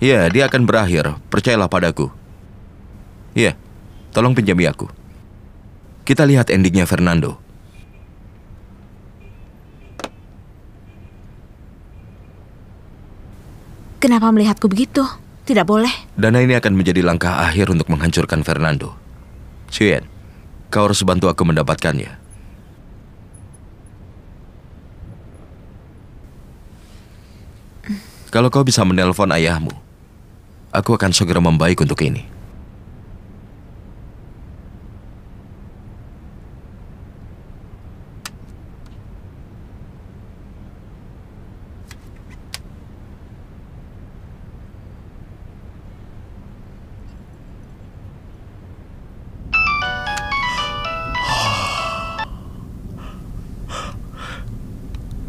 Ya, dia akan berakhir. Percayalah padaku. Ya, tolong pinjami aku. Kita lihat endingnya Fernando. Kenapa melihatku begitu? Tidak boleh. Dana ini akan menjadi langkah akhir untuk menghancurkan Fernando. Xuyen, kau harus bantu aku mendapatkannya. Kalau kau bisa menelpon ayahmu, aku akan segera membaik untuk ini.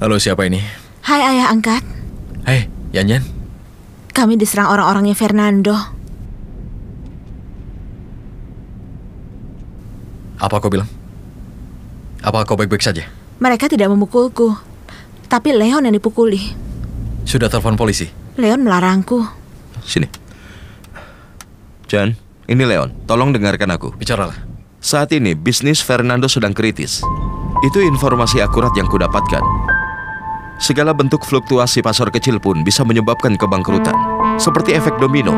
Halo, siapa ini? Hai ayah angkat. Hei, Yan. Kami diserang orang-orangnya Fernando. Apa kau bilang? Apa kau baik-baik saja? Mereka tidak memukulku, tapi Leon yang dipukuli. Sudah telepon polisi? Leon melarangku. Sini. Jan, ini Leon. Tolong dengarkan aku. Bicaralah. Saat ini, bisnis Fernando sedang kritis. Itu informasi akurat yang kudapatkan. Segala bentuk fluktuasi pasar kecil pun bisa menyebabkan kebangkrutan. Seperti efek domino.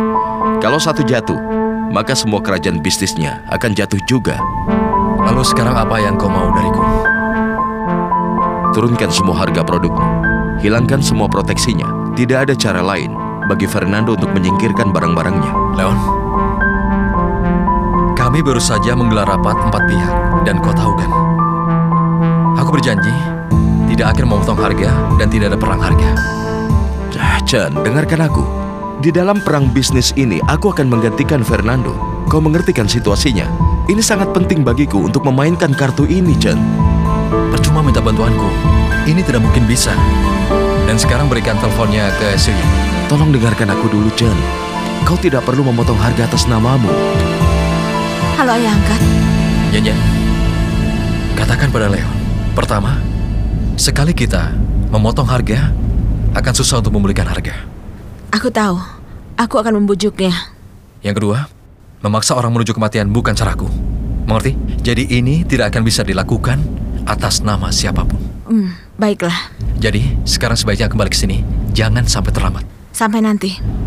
Kalau satu jatuh, maka semua kerajaan bisnisnya akan jatuh juga. Lalu sekarang apa yang kau mau dariku? Turunkan semua harga produkmu. Hilangkan semua proteksinya. Tidak ada cara lain bagi Fernando untuk menyingkirkan barang-barangnya. Leon, kami baru saja menggelar rapat 4 pihak. Dan kau tahu kan, aku berjanji tidak akan memotong harga dan tidak ada perang harga. Jan, dengarkan aku. Di dalam perang bisnis ini, aku akan menggantikan Fernando. Kau mengerti kan situasinya? Ini sangat penting bagiku untuk memainkan kartu ini, Jan. Percuma minta bantuanku. Ini tidak mungkin bisa. Dan sekarang berikan teleponnya ke Xuyen. Tolong dengarkan aku dulu, Jan. Kau tidak perlu memotong harga atas namamu. Halo ayah angkat. Yan, katakan pada Leon. Pertama, sekali kita memotong harga, akan susah untuk memulihkan harga. Aku tahu. Aku akan membujuknya. Yang kedua, memaksa orang menuju kematian bukan caraku. Mengerti? Jadi ini tidak akan bisa dilakukan atas nama siapapun. Baiklah. Jadi, sekarang sebaiknya kembali ke sini. Jangan sampai terlambat. Sampai nanti.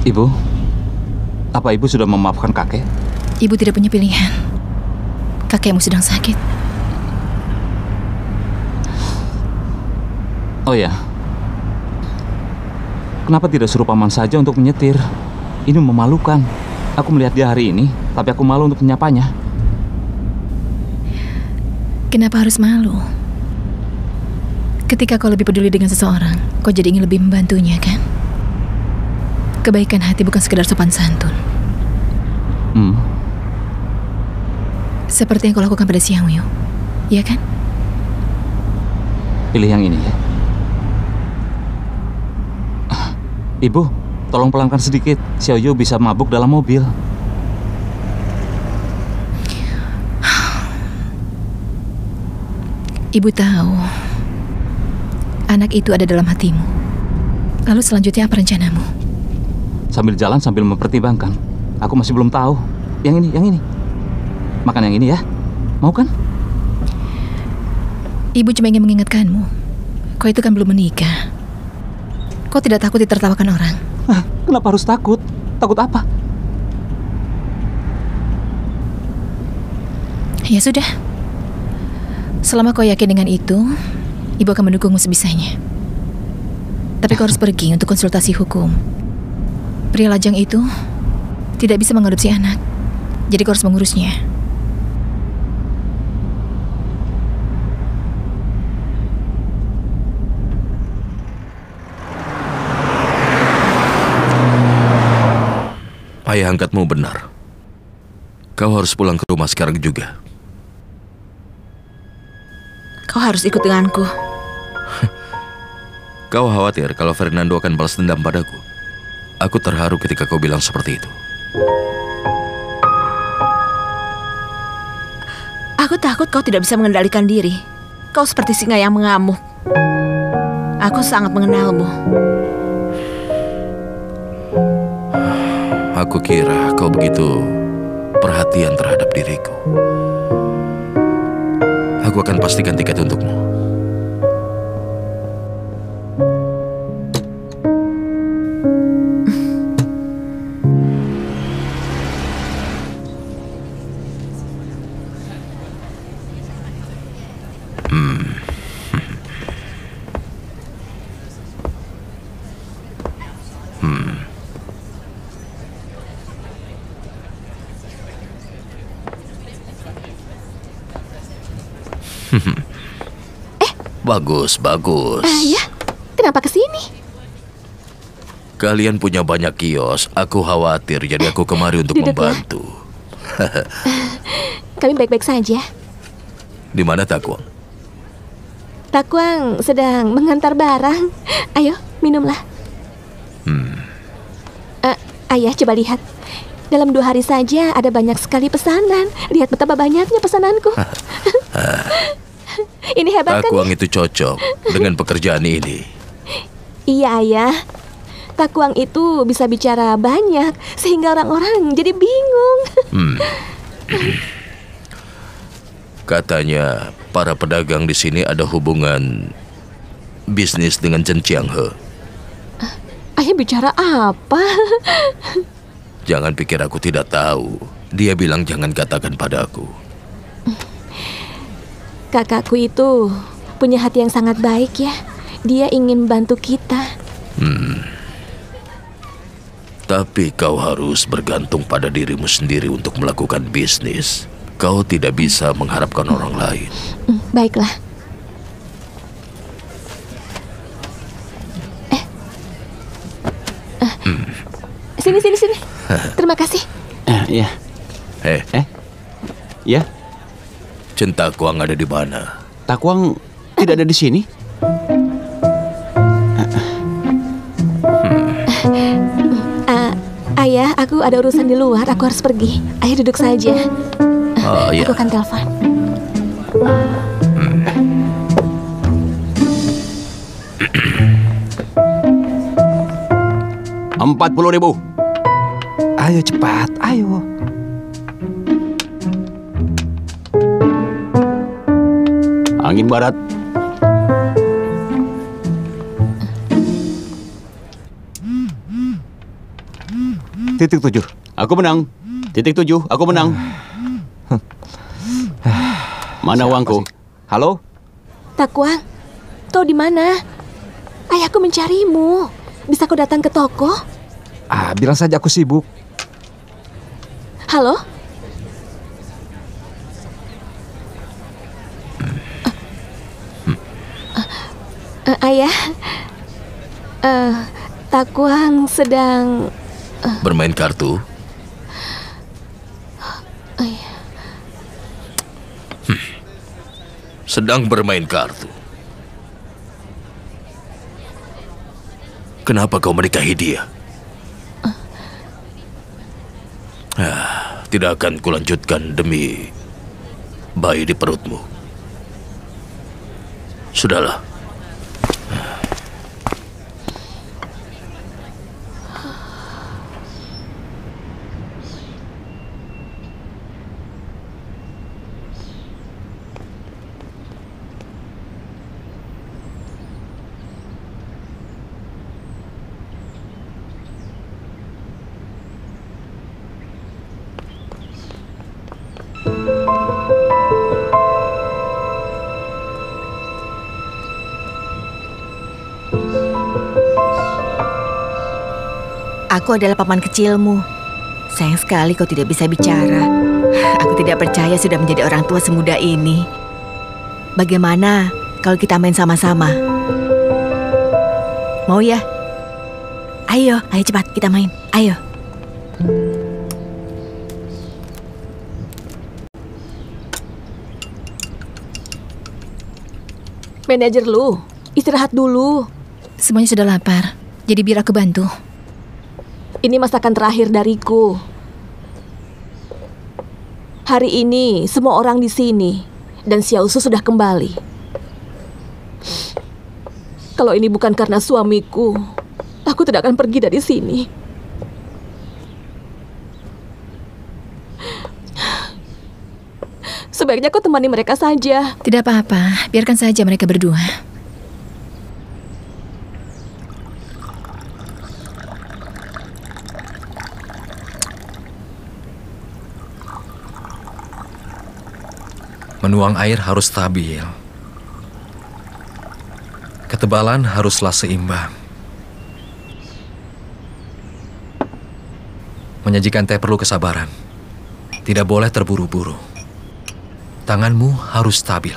Ibu, apa ibu sudah memaafkan kakek? Ibu tidak punya pilihan. Kakekmu sedang sakit. Oh ya, kenapa tidak suruh paman saja untuk menyetir? Ini memalukan. Aku melihat dia hari ini, tapi aku malu untuk menyapanya. Kenapa harus malu? Ketika kau lebih peduli dengan seseorang, kau jadi ingin lebih membantunya, kan? Kebaikan hati bukan sekedar sopan santun. Seperti yang kau lakukan pada Xiao Yu, ya kan? Pilih yang ini ya. Ibu, tolong pelankan sedikit. Xiao Yu bisa mabuk dalam mobil. Ibu tahu, anak itu ada dalam hatimu. Lalu selanjutnya apa rencanamu? Sambil jalan sambil mempertimbangkan. Aku masih belum tahu. Yang ini. Makan yang ini ya. Mau kan? Ibu cuma ingin mengingatkanmu. Kau itu kan belum menikah. Kau tidak takut ditertawakan orang? Kenapa harus takut? Takut apa? Ya sudah. Selama kau yakin dengan itu, ibu akan mendukungmu sebisanya. Tapi kau harus pergi untuk konsultasi hukum. Pria lajang itu tidak bisa mengadopsi anak. Jadi kau harus mengurusnya. Ayah angkatmu benar. Kau harus pulang ke rumah sekarang juga. Kau harus ikut denganku. Kau khawatir kalau Fernando akan balas dendam padaku. Aku terharu ketika kau bilang seperti itu. Aku takut kau tidak bisa mengendalikan diri. Kau seperti singa yang mengamuk. Aku sangat mengenalmu. Aku kira kau begitu perhatian terhadap diriku. Aku akan pastikan tiket untukmu. Bagus, bagus. Ayah, kenapa kesini? Kalian punya banyak kios. Aku khawatir, jadi aku kemari untuk Duduklah. membantu. Kami baik-baik saja. Di mana Takwang? Takwang sedang mengantar barang. Ayo, minumlah. Ayah, coba lihat. Dalam 2 hari saja ada banyak sekali pesanan. Lihat betapa banyaknya pesananku. Ini hebat kan? Takwang itu cocok dengan pekerjaan ini. Iya, Ayah. Takwang itu bisa bicara banyak sehingga orang-orang jadi bingung. Katanya para pedagang di sini ada hubungan bisnis dengan Chen Qianghe. Ayah bicara apa? Jangan pikir aku tidak tahu. Dia bilang jangan katakan padaku. Kakakku itu punya hati yang sangat baik ya. Dia ingin bantu kita. Tapi kau harus bergantung pada dirimu sendiri untuk melakukan bisnis. Kau tidak bisa mengharapkan orang lain. Baiklah. Sini. Terima kasih. Iya. Ya, Chen Takwang ada di mana? Takwang tidak ada di sini. Ayah, aku ada urusan di luar. Aku harus pergi. Ayah duduk saja. Oh iya. Aku akan telepon. 40.000. Ayo cepat, ayo. Angin barat. Titik 7. Aku menang. Titik 7. Aku menang. Mana uangku? Halo? Takwang, kau di mana? Ayahku mencarimu. Bisa kau datang ke toko? Bilang saja aku sibuk. Halo? Ayah, Takwang sedang Bermain kartu? Sedang bermain kartu. Kenapa kau menikahi dia? Tidak akan kulanjutkan demi bayi di perutmu. Sudahlah. Aku adalah paman kecilmu. Sayang sekali kau tidak bisa bicara. Aku tidak percaya sudah menjadi orang tua semuda ini. Bagaimana kalau kita main sama-sama? Mau ya? Ayo cepat kita main. Ayo. manajer lu. Istirahat dulu. Semuanya sudah lapar, jadi biar aku bantu. Ini masakan terakhir dariku. Hari ini semua orang di sini dan Xiaosu sudah kembali. Kalau ini bukan karena suamiku, aku tidak akan pergi dari sini. Sebaiknya kau temani mereka saja. Tidak apa-apa, biarkan saja mereka berdua. Menuang air harus stabil. Ketebalan haruslah seimbang. Menyajikan teh perlu kesabaran. Tidak boleh terburu-buru. Tanganmu harus stabil.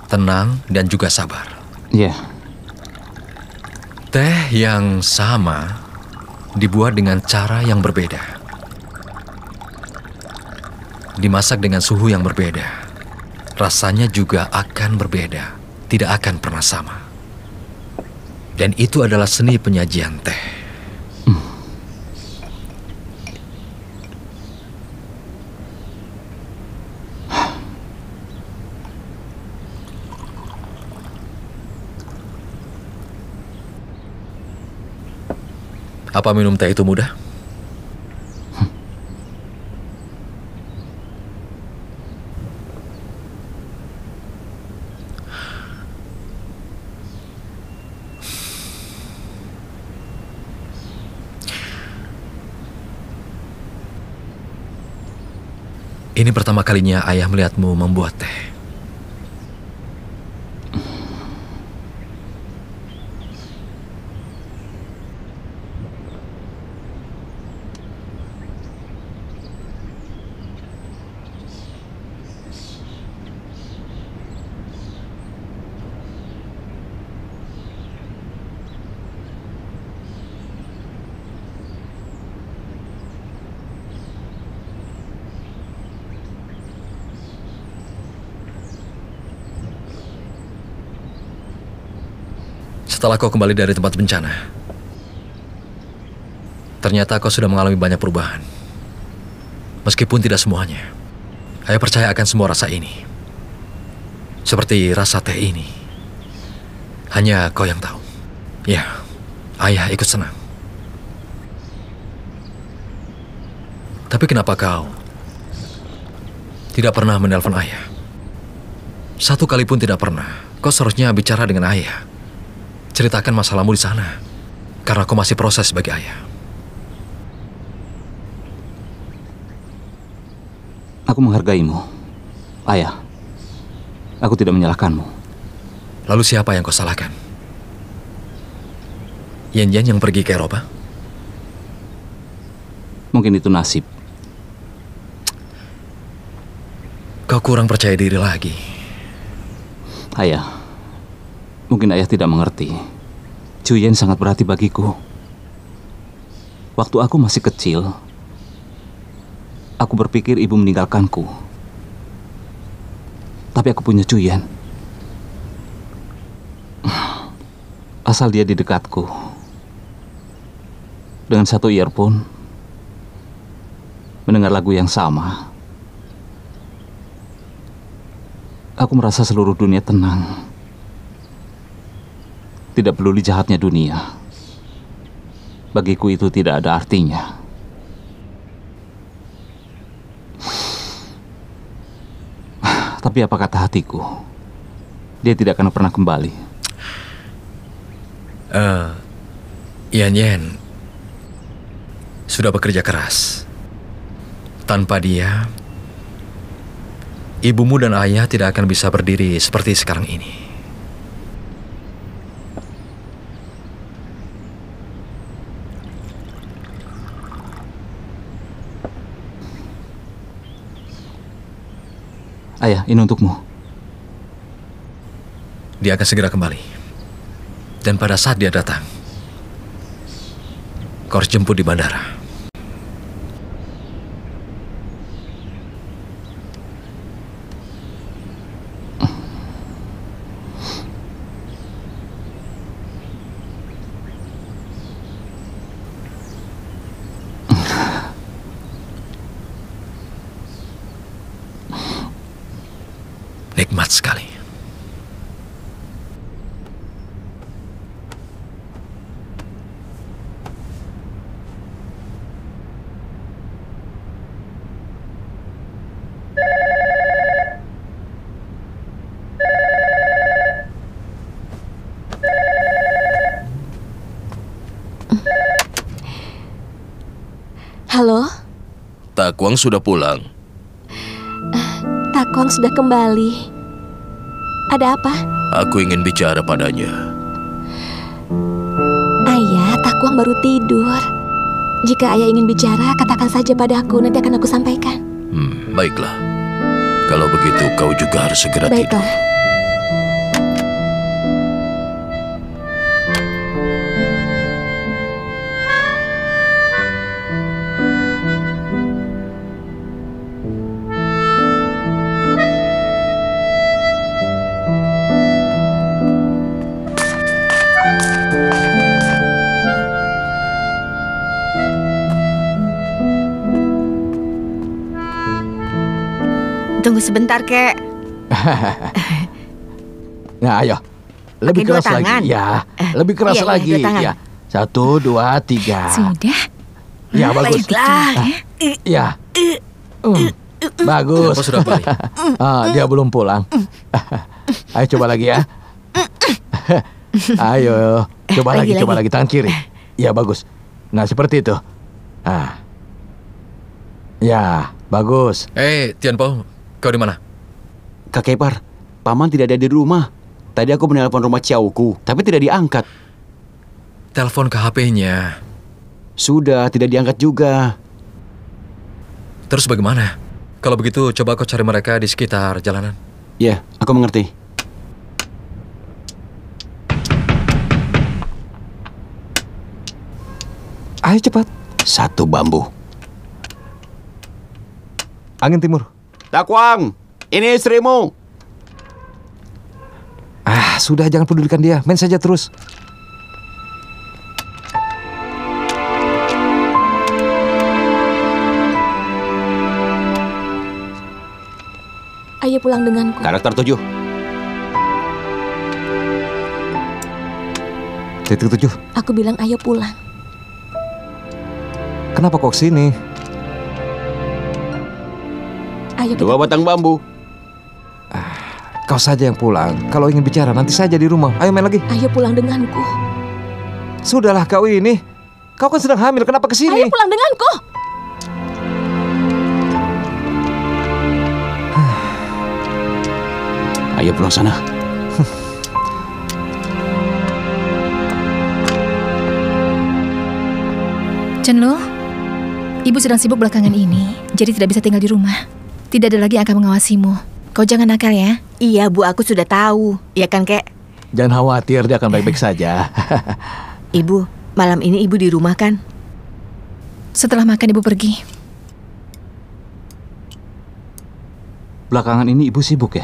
Tenang dan juga sabar. Iya. Teh yang sama dibuat dengan cara yang berbeda. Dimasak dengan suhu yang berbeda. Rasanya juga akan berbeda. Tidak akan pernah sama. Dan itu adalah seni penyajian teh. Apa minum teh itu mudah? Ini pertama kalinya ayah melihatmu membuat teh. Setelah kau kembali dari tempat bencana, ternyata kau sudah mengalami banyak perubahan. Meskipun tidak semuanya, ayah percaya akan semua rasa ini. Seperti rasa teh ini. Hanya kau yang tahu. Ya, ayah ikut senang. Tapi kenapa kau tidak pernah menelpon ayah? Satu kali pun tidak pernah. Kau seharusnya bicara dengan ayah. Ceritakan masalahmu di sana, karena aku masih proses sebagai ayah. Aku menghargaimu, ayah. Aku tidak menyalahkanmu. Lalu siapa yang kau salahkan? Yan-Yan yang pergi ke Eropa? Mungkin itu nasib. Kau kurang percaya diri lagi. Ayah, mungkin ayah tidak mengerti. Cuyen sangat berarti bagiku. Waktu aku masih kecil, aku berpikir ibu meninggalkanku. Tapi aku punya Cuyen. Asal dia di dekatku. Dengan satu earphone, mendengar lagu yang sama, aku merasa seluruh dunia tenang. Tidak peduli jahatnya dunia. Bagiku itu tidak ada artinya. Tapi apa kata hatiku? Dia tidak akan pernah kembali. Yan-Yan sudah bekerja keras. Tanpa dia, ibumu dan ayah tidak akan bisa berdiri seperti sekarang ini. Ayah, ini untukmu. Dia akan segera kembali. Dan pada saat dia datang, kau harus jemput di bandara. Nikmat sekali. Halo, Takwang sudah pulang. Takwang sudah kembali. Ada apa? Aku ingin bicara padanya. Ayah, Takwang baru tidur. Jika ayah ingin bicara, katakan saja padaku, nanti akan aku sampaikan. Baiklah. Kalau begitu kau juga harus segera tidur. Baiklah. Tunggu sebentar, Kek. Nah, ayo. Lebih Pakai dua keras tangan. lagi. Ya, lebih keras iya, lagi. dua tangan. Ya. 1, 2, 3. Sudah. Ya, bagus. Baiklah. Ya. Bagus. Kenapa sudah balik? Dia belum pulang. Ayo coba lagi ya. Ayo, coba lagi, Lagi. coba lagi tangan kiri. Ya, bagus. Nah, seperti itu. Ya, bagus. Tianpo, kau di mana? Kak Kepar, Paman tidak ada di rumah. Tadi aku menelpon rumah Ciauku, tapi tidak diangkat. Telepon ke HP-nya. Sudah, tidak diangkat juga. Terus bagaimana? Kalau begitu, coba kau cari mereka di sekitar jalanan. Ya, aku mengerti. Ayo cepat. 1 bambu. Angin timur. Takwang, ini istrimu. Sudah jangan pedulikan dia. Main saja terus. Ayo pulang denganku. Karakter 7. Titik 7. Aku bilang ayo pulang. Kenapa kok kesini? Ayo 2 kita. batang bambu. Kau saja yang pulang. Kalau ingin bicara nanti saja di rumah. Ayo main lagi. Ayo pulang denganku. Sudahlah kau ini. Kau kan sedang hamil. Kenapa kesini? Ayo pulang denganku. Ayo pulang sana. Chenlo, ibu sedang sibuk belakangan ini, jadi tidak bisa tinggal di rumah. Tidak ada lagi yang akan mengawasimu. Kau jangan nakal ya. Iya, Bu, aku sudah tahu. Ya kan, Kek? Jangan khawatir, dia akan baik-baik saja. Ibu, malam ini Ibu di rumah kan? Setelah makan ibu pergi. Belakangan ini ibu sibuk ya?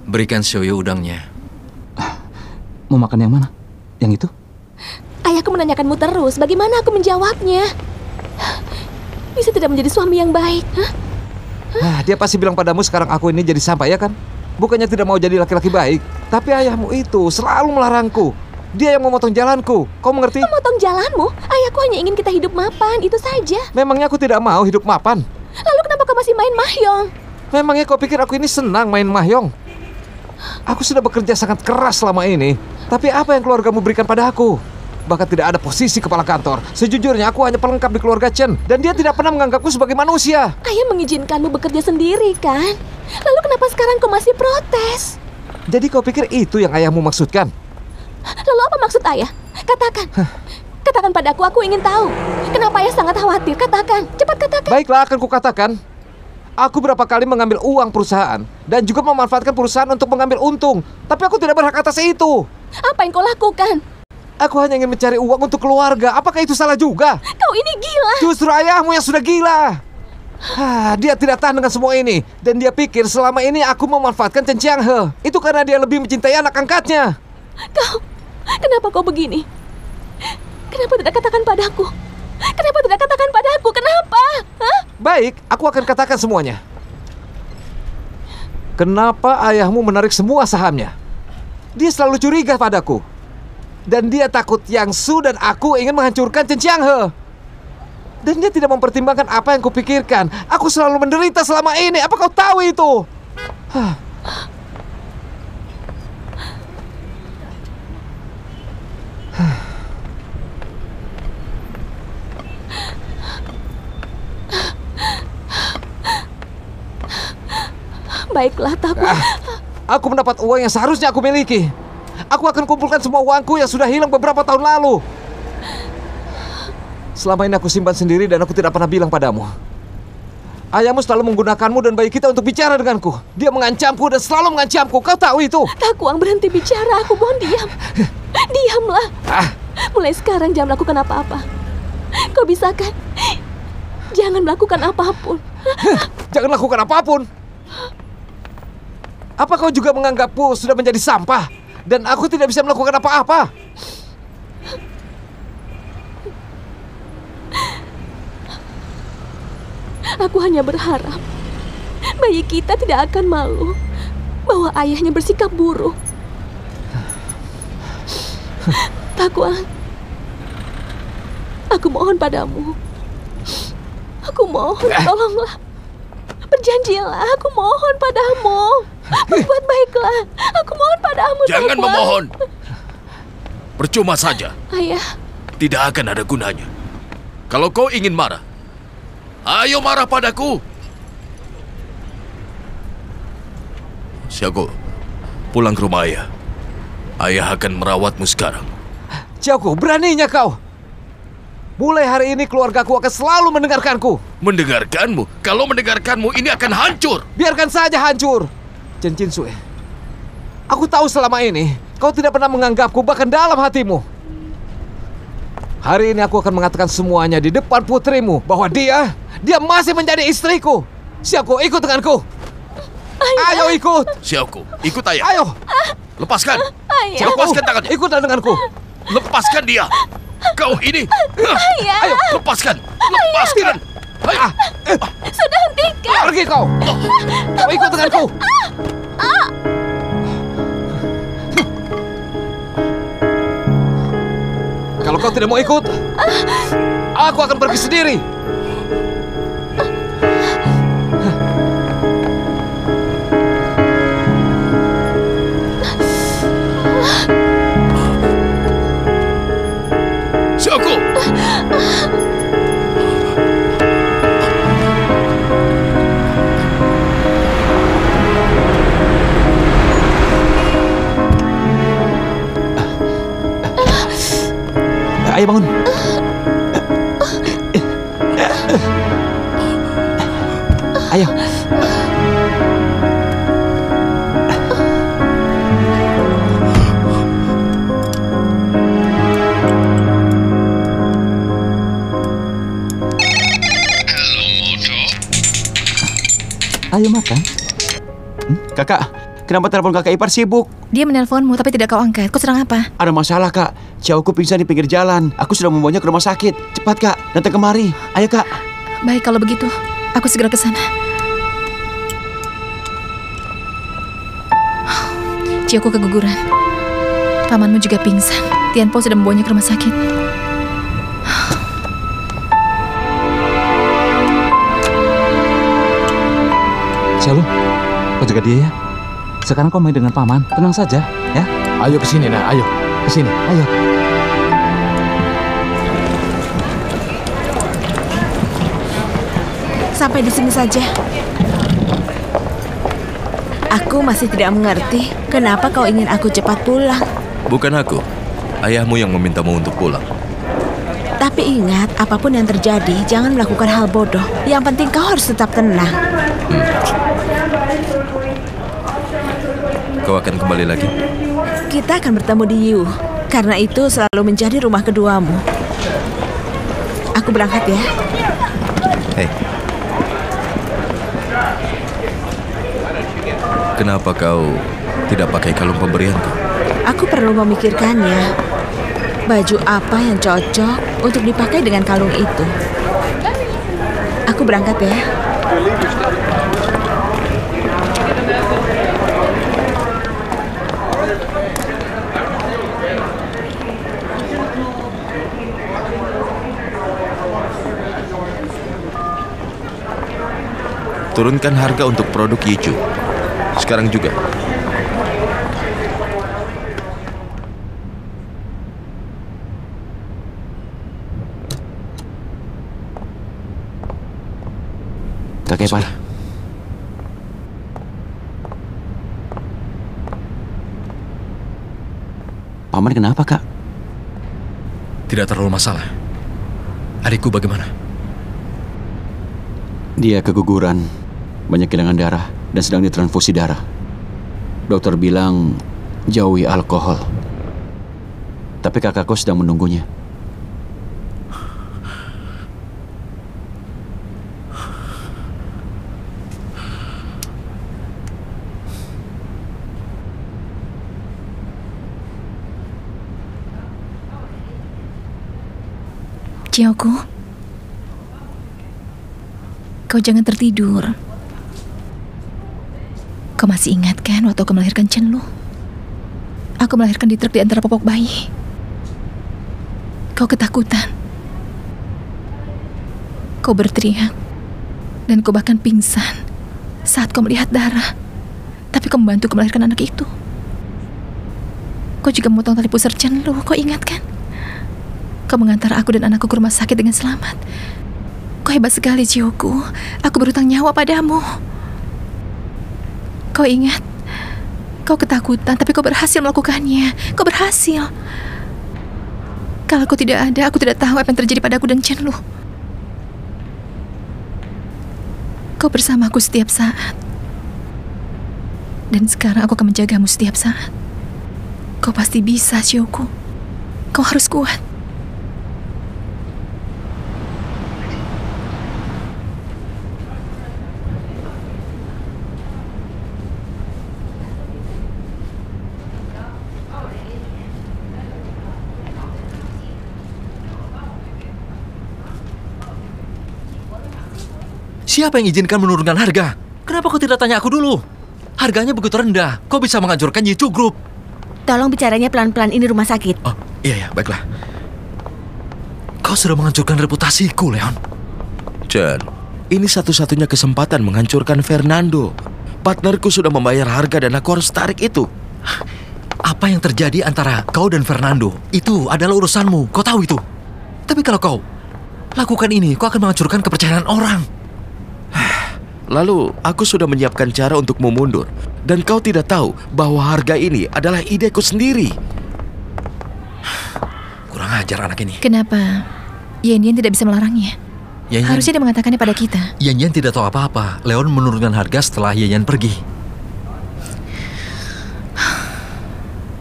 Berikan Sioyo udangnya. Mau makan yang mana? Yang itu? Ayahku menanyakanmu terus, bagaimana aku menjawabnya? Bisa tidak menjadi suami yang baik, Dia pasti bilang padamu sekarang aku ini jadi sampah, ya kan? Bukannya tidak mau jadi laki-laki baik, tapi ayahmu itu selalu melarangku. Dia yang memotong jalanku. Kau mengerti? Memotong jalanmu? Ayahku hanya ingin kita hidup mapan, itu saja. Memangnya aku tidak mau hidup mapan? Lalu kenapa kau masih main mahjong? Memangnya kau pikir aku ini senang main mahjong? Aku sudah bekerja sangat keras selama ini. Tapi apa yang keluargamu berikan pada aku? Bahkan tidak ada posisi kepala kantor. Sejujurnya aku hanya pelengkap di keluarga Chen. Dan dia tidak pernah menganggapku sebagai manusia. Ayah mengizinkanmu bekerja sendiri, kan? Lalu kenapa sekarang kau masih protes? Jadi kau pikir itu yang ayahmu maksudkan? Lalu apa maksud ayah? Katakan. Katakan padaku, aku ingin tahu. Kenapa ayah sangat khawatir? Katakan, cepat katakan. Baiklah, akan kukatakan. Aku berapa kali mengambil uang perusahaan dan juga memanfaatkan perusahaan untuk mengambil untung. Tapi aku tidak berhak atas itu. Apa yang kau lakukan? Aku hanya ingin mencari uang untuk keluarga. Apakah itu salah juga? Kau ini gila. Justru ayahmu yang sudah gila. Dia tidak tahan dengan semua ini. Dan dia pikir selama ini aku memanfaatkan Chen Qianghe. Itu karena dia lebih mencintai anak angkatnya. Kenapa kau begini? Kenapa tidak katakan padaku? Kenapa tidak katakan padaku? Kenapa? Hah? Baik, aku akan katakan semuanya. Kenapa ayahmu menarik semua sahamnya? Dia selalu curiga padaku. Dan dia takut Yang Su dan aku ingin menghancurkan Chen Qianghe. Dan dia tidak mempertimbangkan apa yang kupikirkan. Aku selalu menderita selama ini. Apa kau tahu itu? Baiklah, Takwa. Aku mendapat uang yang seharusnya aku miliki. Aku akan kumpulkan semua uangku yang sudah hilang beberapa tahun lalu. Selama ini aku simpan sendiri dan aku tidak pernah bilang padamu. Ayahmu selalu menggunakanmu dan bayi kita untuk bicara denganku. Dia mengancamku dan selalu mengancamku. Kau tahu itu? Takwang, berhenti bicara. Aku mohon diam. Diamlah. Mulai sekarang jangan melakukan apa-apa. Kau bisa kan? Jangan melakukan apapun. Jangan lakukan apapun. Apa kau juga menganggapku sudah menjadi sampah dan aku tidak bisa melakukan apa-apa? Aku hanya berharap bayi kita tidak akan malu bahwa ayahnya bersikap buruk. Takwang, aku mohon padamu. Aku mohon, tolonglah. Berjanjilah, aku mohon padamu. Berbuat baiklah. Aku mohon padamu, Jangan Takwang. memohon. Percuma saja. Ayah, Tidak akan ada gunanya. Kalau kau ingin marah, ayo marah padaku. Xiaogu, pulang ke rumah ayah. Ayah akan merawatmu sekarang. Xiaogu, beraninya kau. Mulai hari ini keluargaku akan selalu mendengarkanku. Mendengarkanmu? Kalau mendengarkanmu ini akan hancur. Biarkan saja hancur. Chen Jinsui, aku tahu selama ini kau tidak pernah menganggapku bahkan dalam hatimu. Hari ini aku akan mengatakan semuanya di depan putrimu bahwa dia masih menjadi istriku. Xiaogu, ikut denganku. Ayo ikut. Xiaogu, ikut ayah. Ayo. Lepaskan. Ayah. Lepaskan tangannya. Ikutlah denganku. Lepaskan dia. Kau ini. Ayah. Ayo, lepaskan. Lepaskan. Ayo. Sudah hentikan. Pergi kau. Kau ikut denganku. Kalau kau tidak mau ikut, aku akan pergi sendiri. Xiaogu. Ayo bangun. Ayo. Ayo makan. Kakak, kenapa telepon kakak ipar sibuk? Dia menelponmu tapi tidak kau angkat. Kau sedang apa? Ada masalah, Kak. Xiaogu pingsan di pinggir jalan. Aku sudah membawanya ke rumah sakit. Cepat, Kak. Datang kemari. Ayo, Kak. Baik, kalau begitu, aku segera ke sana. Xiaogu keguguran. Pamanmu juga pingsan. Tianpo sudah membawanya ke rumah sakit. Xiaolu, kau jaga dia ya. Sekarang kau main dengan paman. Tenang saja, ya. Ayo ke sini, Nak. Ayo. Ke sini. Ayo. Sampai di sini saja. Aku masih tidak mengerti kenapa kau ingin aku cepat pulang. Bukan aku. Ayahmu yang memintamu untuk pulang. Tapi ingat, apapun yang terjadi, jangan melakukan hal bodoh. Yang penting kau harus tetap tenang. Kau akan kembali lagi? Kita akan bertemu di Yu. Karena itu selalu menjadi rumah keduamu. Aku berangkat ya. Hei. Kenapa kau tidak pakai kalung pemberianku? Aku perlu memikirkannya. Baju apa yang cocok untuk dipakai dengan kalung itu? Aku berangkat ya. Turunkan harga untuk produk Yichu. Sekarang juga. Kak Kepar. Paman kenapa, Kak? Tidak terlalu masalah. Adikku bagaimana? Dia keguguran, banyak kehilangan darah, dan sedang ditransfusi darah. Dokter bilang jauhi alkohol. Tapi kakakku sedang menunggunya. Cioko, kau jangan tertidur. Kau masih ingat kan waktu aku melahirkan Chenlu? Aku melahirkan di truk di antara popok bayi. Kau ketakutan. Kau berteriak. Dan kau bahkan pingsan saat kau melihat darah. Tapi kau membantuku melahirkan anak itu. Kau juga memotong tali pusar Chenlu, kau ingat kan? Kau mengantar aku dan anakku ke rumah sakit dengan selamat. Kau hebat sekali, Cioko. Aku berhutang nyawa padamu. Kau ingat? Kau ketakutan, tapi kau berhasil melakukannya. Kau berhasil. Kalau kau tidak ada, aku tidak tahu apa yang terjadi padaku dan Chenlu. Kau bersamaku setiap saat. Dan sekarang aku akan menjagamu setiap saat. Kau pasti bisa, Cioko. Kau harus kuat. Siapa yang izinkan menurunkan harga? Kenapa kau tidak tanya aku dulu? Harganya begitu rendah, kau bisa menghancurkan Yichu Group. Tolong bicaranya pelan-pelan, ini rumah sakit. Oh, iya, baiklah. Kau sudah menghancurkan reputasiku, Leon. Chen, ini satu-satunya kesempatan menghancurkan Fernando. Partnerku sudah membayar harga dan aku harus tarik itu. Apa yang terjadi antara kau dan Fernando, itu adalah urusanmu, kau tahu itu. Tapi kalau kau lakukan ini, kau akan menghancurkan kepercayaan orang. Lalu, aku sudah menyiapkan cara untukmu mundur. Dan kau tidak tahu bahwa harga ini adalah ideku sendiri. Kurang ajar anak ini. Kenapa Yan tidak bisa melarangnya? Harusnya dia mengatakannya pada kita. Yan tidak tahu apa-apa. Leon menurunkan harga setelah Yan pergi.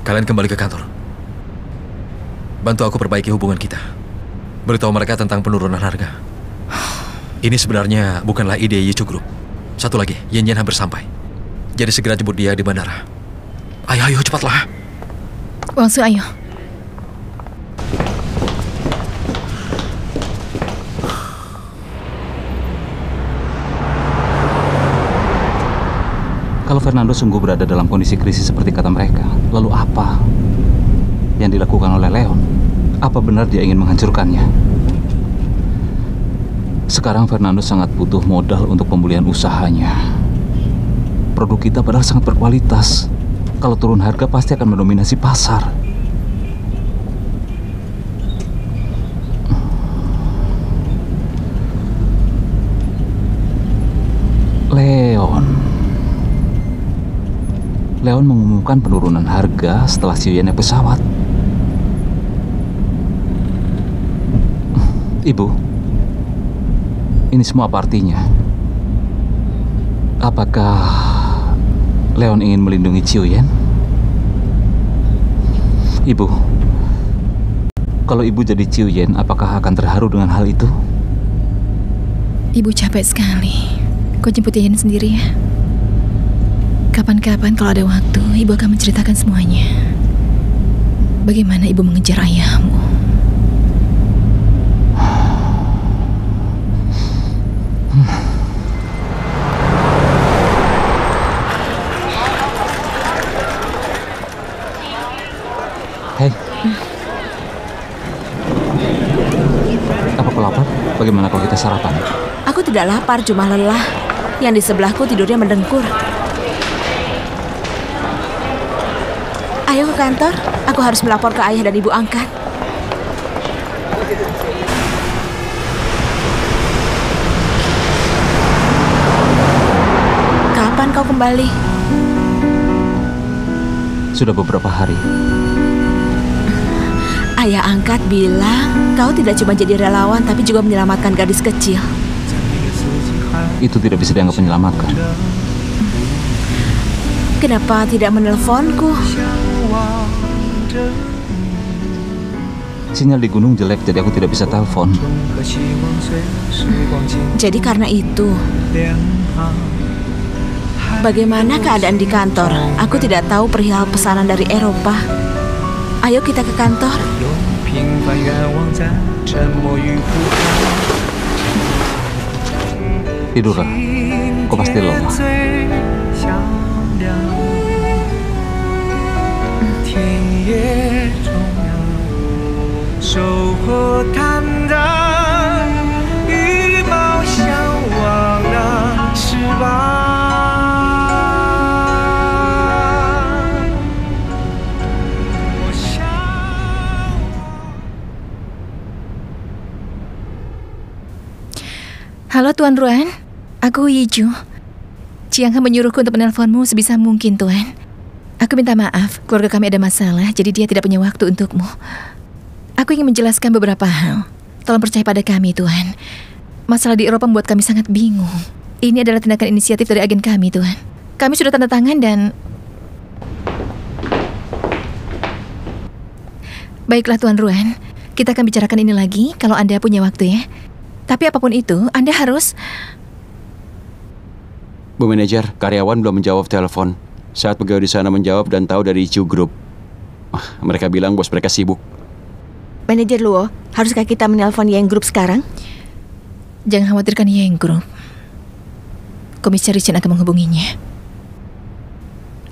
Kalian kembali ke kantor. Bantu aku perbaiki hubungan kita. Beritahu mereka tentang penurunan harga. Ini sebenarnya bukanlah ide Yichu Group. Satu lagi, Yan hampir sampai. Jadi segera jemput dia di bandara. Ayo, cepatlah. Wangsu, ayo. Kalau Fernando sungguh berada dalam kondisi krisis seperti kata mereka, lalu apa yang dilakukan oleh Leon? Apa benar dia ingin menghancurkannya? Sekarang Fernando sangat butuh modal untuk pemulihan usahanya. Produk kita padahal sangat berkualitas. Kalau turun harga pasti akan mendominasi pasar. Leon mengumumkan penurunan harga setelah Xiuyan naik pesawat. Ibu, ini semua apa artinya? Apakah Leon ingin melindungi Xiuyan? Ibu, kalau ibu jadi Xiuyan, apakah akan terharu dengan hal itu? Ibu capek sekali. Kau jemput Yan sendiri ya. Kapan-kapan kalau ada waktu, ibu akan menceritakan semuanya. Bagaimana ibu mengejar ayahmu. Bagaimana kalau kita sarapan? Aku tidak lapar, cuma lelah. Yang di sebelahku tidurnya mendengkur. Ayo ke kantor, aku harus melapor ke ayah dan ibu angkat. Kapan kau kembali? Sudah beberapa hari. Ayah angkat bilang kau tidak cuma jadi relawan tapi juga menyelamatkan gadis kecil. Itu tidak bisa dianggap menyelamatkan. Kenapa tidak menelponku? Sinyal di gunung jelek, jadi aku tidak bisa telepon. Jadi karena itu. Bagaimana keadaan di kantor? Aku tidak tahu perihal pesanan dari Eropa. Ayo kita ke kantor. Tidurlah, kau pasti lelah. Halo Tuan Ruan, aku Yiju. Chiang Han menyuruhku untuk menelponmu sebisa mungkin, Tuan. Aku minta maaf, keluarga kami ada masalah, jadi dia tidak punya waktu untukmu. Aku ingin menjelaskan beberapa hal. Tolong percaya pada kami, Tuan. Masalah di Eropa membuat kami sangat bingung. Ini adalah tindakan inisiatif dari agen kami, Tuan. Kami sudah tanda tangan dan... Baiklah, Tuan Ruan. Kita akan bicarakan ini lagi kalau Anda punya waktu ya. Tapi apapun itu, Anda harus... Bu manajer, karyawan belum menjawab telepon. Saat pegawai di sana menjawab dan tahu dari Ichu Group. Mereka bilang bos mereka sibuk. Manajer Luo, haruskah kita menelpon Yang Group sekarang? Jangan khawatirkan Yang Group. Komisaris Chen akan menghubunginya.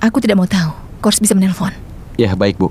Aku tidak mau tahu. Kau harus bisa menelpon. Ya, baik, Bu.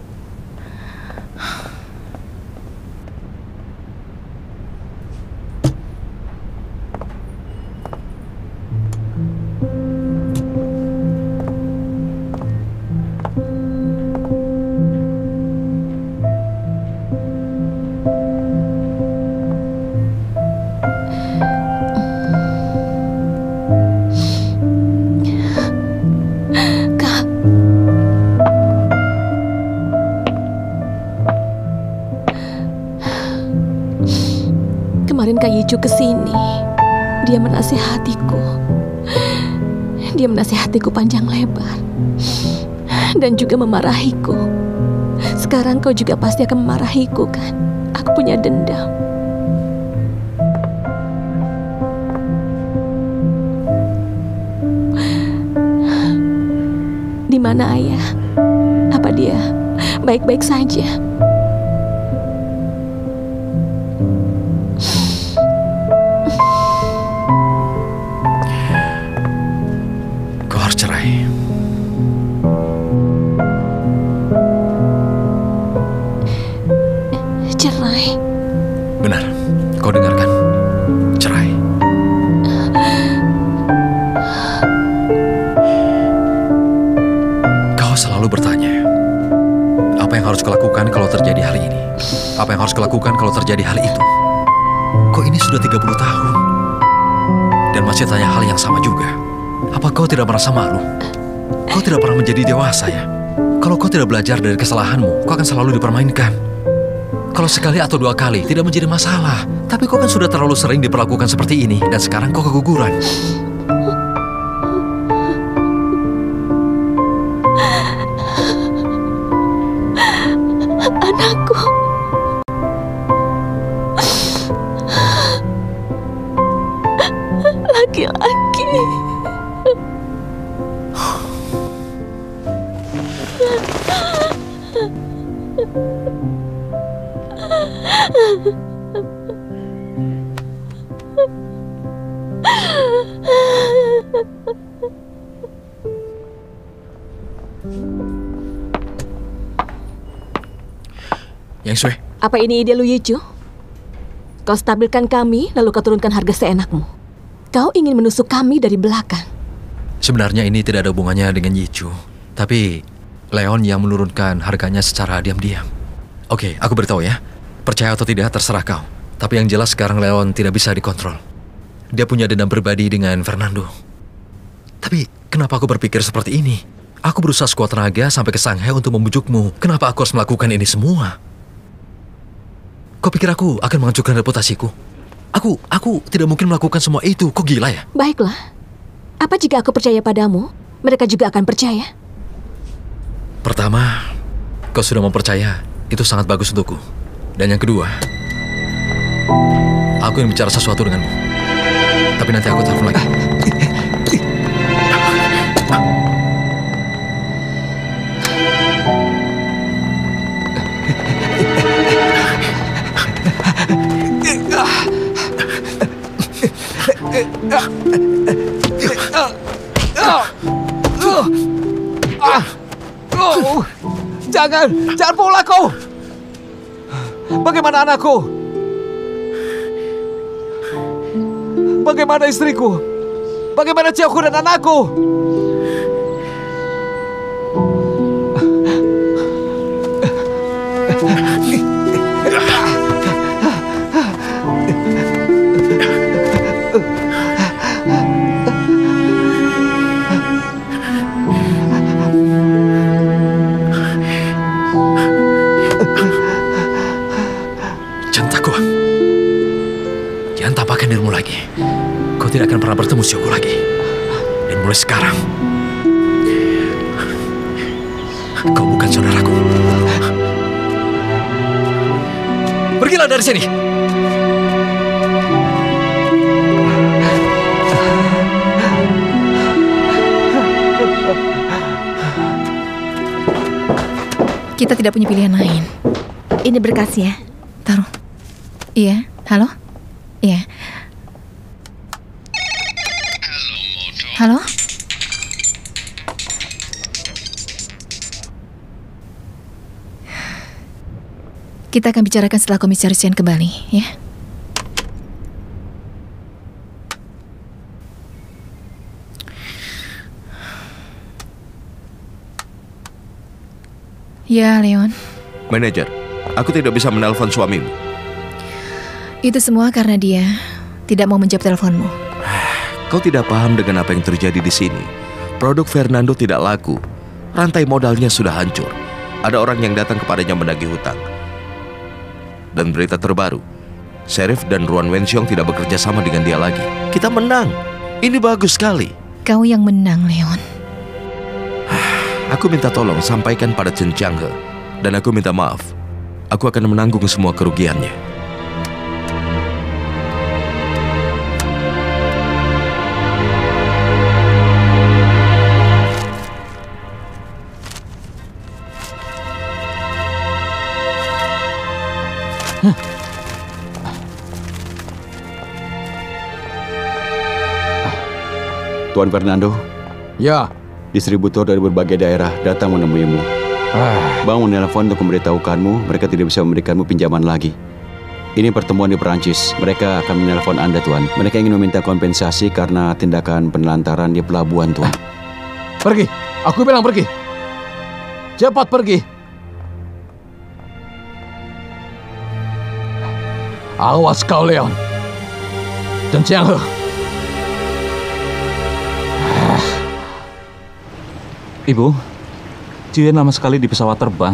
Kemarin Kak Yiju kesini. Dia menasihatiku. Dia menasihatiku panjang lebar. Dan juga memarahiku. Sekarang kau juga pasti akan memarahiku kan? Aku punya dendam. Di mana ayah? Apa dia baik-baik saja? Cerai. Cerai? Benar, kau dengarkan. Cerai. Kau selalu bertanya, apa yang harus kulakukan kalau terjadi hal ini? Apa yang harus kulakukan kalau terjadi hal itu? Kok ini sudah 30 tahun? Dan masih tanya hal yang sama juga. Apa kau tidak merasa malu? Kau tidak pernah menjadi dewasa ya? Kalau kau tidak belajar dari kesalahanmu, kau akan selalu dipermainkan. Kalau sekali atau dua kali tidak menjadi masalah. Tapi kau kan sudah terlalu sering diperlakukan seperti ini. Dan sekarang kau keguguran. Anakku. Laki-laki. Yang Sui, Apa ini ide Lu Yiju? Kau stabilkan kami, lalu kau turunkan harga seenakmu. Kau ingin menusuk kami dari belakang. Sebenarnya ini tidak ada hubungannya dengan Yichu. Tapi Leon yang menurunkan harganya secara diam-diam. Oke, aku beritahu ya. Percaya atau tidak terserah kau. Tapi yang jelas sekarang Leon tidak bisa dikontrol. Dia punya dendam pribadi dengan Fernando. Tapi kenapa aku berpikir seperti ini? Aku berusaha sekuat tenaga sampai ke Shanghai untuk membujukmu. Kenapa aku harus melakukan ini semua? Kau pikir aku akan menghancurkan reputasiku? Aku tidak mungkin melakukan semua itu. Kau gila ya? Baiklah. Apa jika aku percaya padamu? Mereka juga akan percaya. Pertama, kau sudah mempercaya. Itu sangat bagus untukku. Dan yang kedua, aku ingin bicara sesuatu denganmu. Tapi nanti aku telepon lagi. Jangan pukul aku. Bagaimana anakku? Bagaimana istriku? Bagaimana Ciaoku dan anakku? Jangan tampakkan dirimu lagi. Kau tidak akan pernah bertemu Xiaoku lagi. Dan mulai sekarang, kau bukan saudaraku. Pergilah dari sini. Kita tidak punya pilihan lain. Ini berkasnya. Taruh. Iya, halo? Iya. Halo? Kita akan bicarakan setelah Komisaris Chen kembali, ya? Ya, Leon. Manajer, aku tidak bisa menelpon suamimu. Itu semua karena dia tidak mau menjawab teleponmu. Kau tidak paham dengan apa yang terjadi di sini. Produk Fernando tidak laku. Rantai modalnya sudah hancur. Ada orang yang datang kepadanya menagih hutang. Dan berita terbaru, Sheriff dan Ruan Wenxiong tidak bekerja sama dengan dia lagi. Kita menang. Ini bagus sekali. Kau yang menang, Leon. Aku minta tolong sampaikan pada Chen Changhe. Dan aku minta maaf. Aku akan menanggung semua kerugiannya. Tuan Fernando. Ya. Distributor dari berbagai daerah datang menemuimu. Bang menelpon untuk memberitahukanmu mereka tidak bisa memberikanmu pinjaman lagi. Ini pertemuan di Perancis. Mereka akan menelpon Anda, Tuan. Mereka ingin meminta kompensasi karena tindakan penelantaran di pelabuhan, Tuan. Pergi. Aku bilang pergi. Cepat pergi. Awas kau, Leon. Dan Changhe. Ibu, Cian lama sekali di pesawat terbang.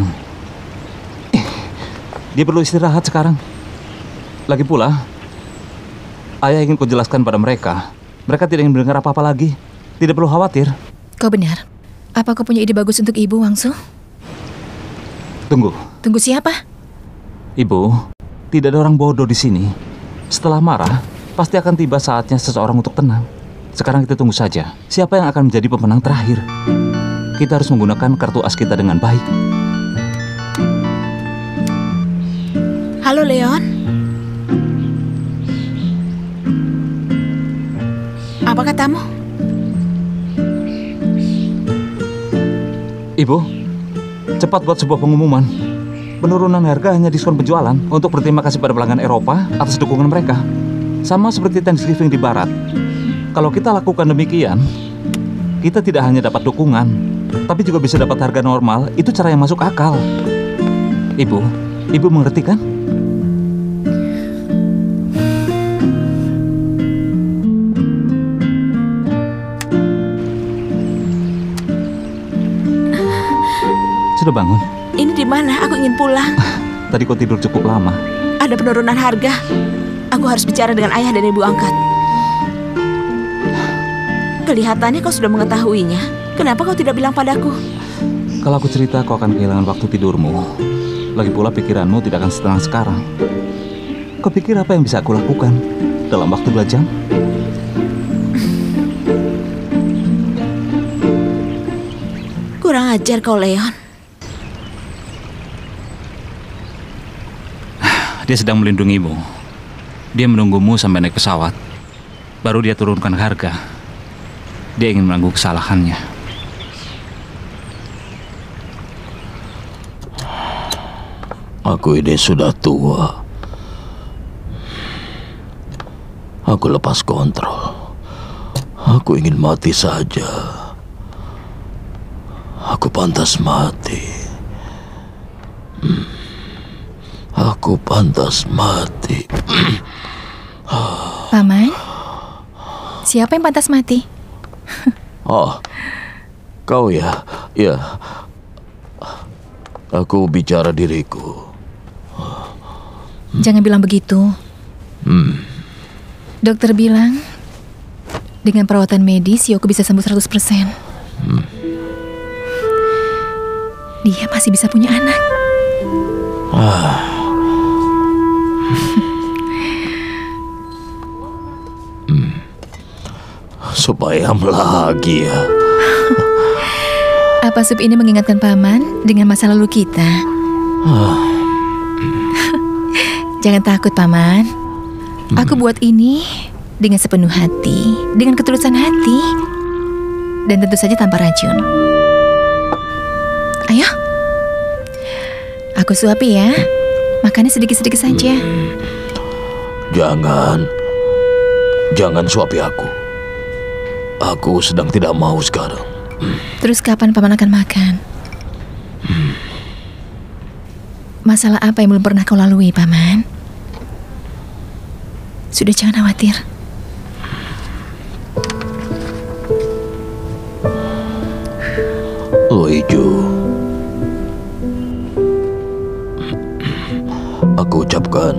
Dia perlu istirahat sekarang. Lagi pula, ayah ingin kau jelaskan pada mereka. Mereka tidak ingin mendengar apa-apa lagi. Tidak perlu khawatir. Kau benar. Apa kau punya ide bagus untuk Ibu, Wangsu? Tunggu. Tunggu siapa? Ibu, tidak ada orang bodoh di sini. Setelah marah, pasti akan tiba saatnya seseorang untuk tenang. Sekarang kita tunggu saja. Siapa yang akan menjadi pemenang terakhir? Kita harus menggunakan kartu as kita dengan baik. Halo, Leon. Apa katamu? Ibu, cepat buat sebuah pengumuman. Penurunan harga hanya diskon penjualan untuk berterima kasih pada pelanggan Eropa atas dukungan mereka. Sama seperti Thanksgiving di Barat. Kalau kita lakukan demikian, kita tidak hanya dapat dukungan, tapi juga bisa dapat harga normal. Itu cara yang masuk akal. Ibu mengerti kan? Sudah bangun? Ini di mana? Aku ingin pulang. Tadi kau tidur cukup lama. Ada penurunan harga. Aku harus bicara dengan ayah dan ibu angkat. Kelihatannya kau sudah mengetahuinya. Kenapa kau tidak bilang padaku? Kalau aku cerita, kau akan kehilangan waktu tidurmu. Lagi pula pikiranmu tidak akan setenang sekarang. Kau pikir apa yang bisa aku lakukan dalam waktu 2 jam? Kurang ajar kau, Leon. Dia sedang melindungimu. Dia menunggumu sampai naik pesawat. Baru dia turunkan harga. Dia ingin menanggung kesalahannya. Aku ini sudah tua. Aku lepas kontrol. Aku ingin mati saja. Aku pantas mati. Aku pantas mati. Paman, siapa yang pantas mati? Oh, kau ya? Ya. Aku bicara diriku. Jangan bilang begitu. Dokter bilang, dengan perawatan medis, Yoko bisa sembuh 100%. Dia masih bisa punya anak. Sup ayam lagi ya. Apa sup ini mengingatkan Paman dengan masa lalu kita? Jangan takut, Paman. Aku buat ini dengan sepenuh hati, dengan ketulusan hati, dan tentu saja tanpa racun. Ayo, aku suapi ya. Makannya sedikit-sedikit saja. Jangan suapi aku. Aku sedang tidak mau sekarang. Terus kapan Paman akan makan? Masalah apa yang belum pernah kau lalui, Paman? Sudah, jangan khawatir. Loiju, aku ucapkan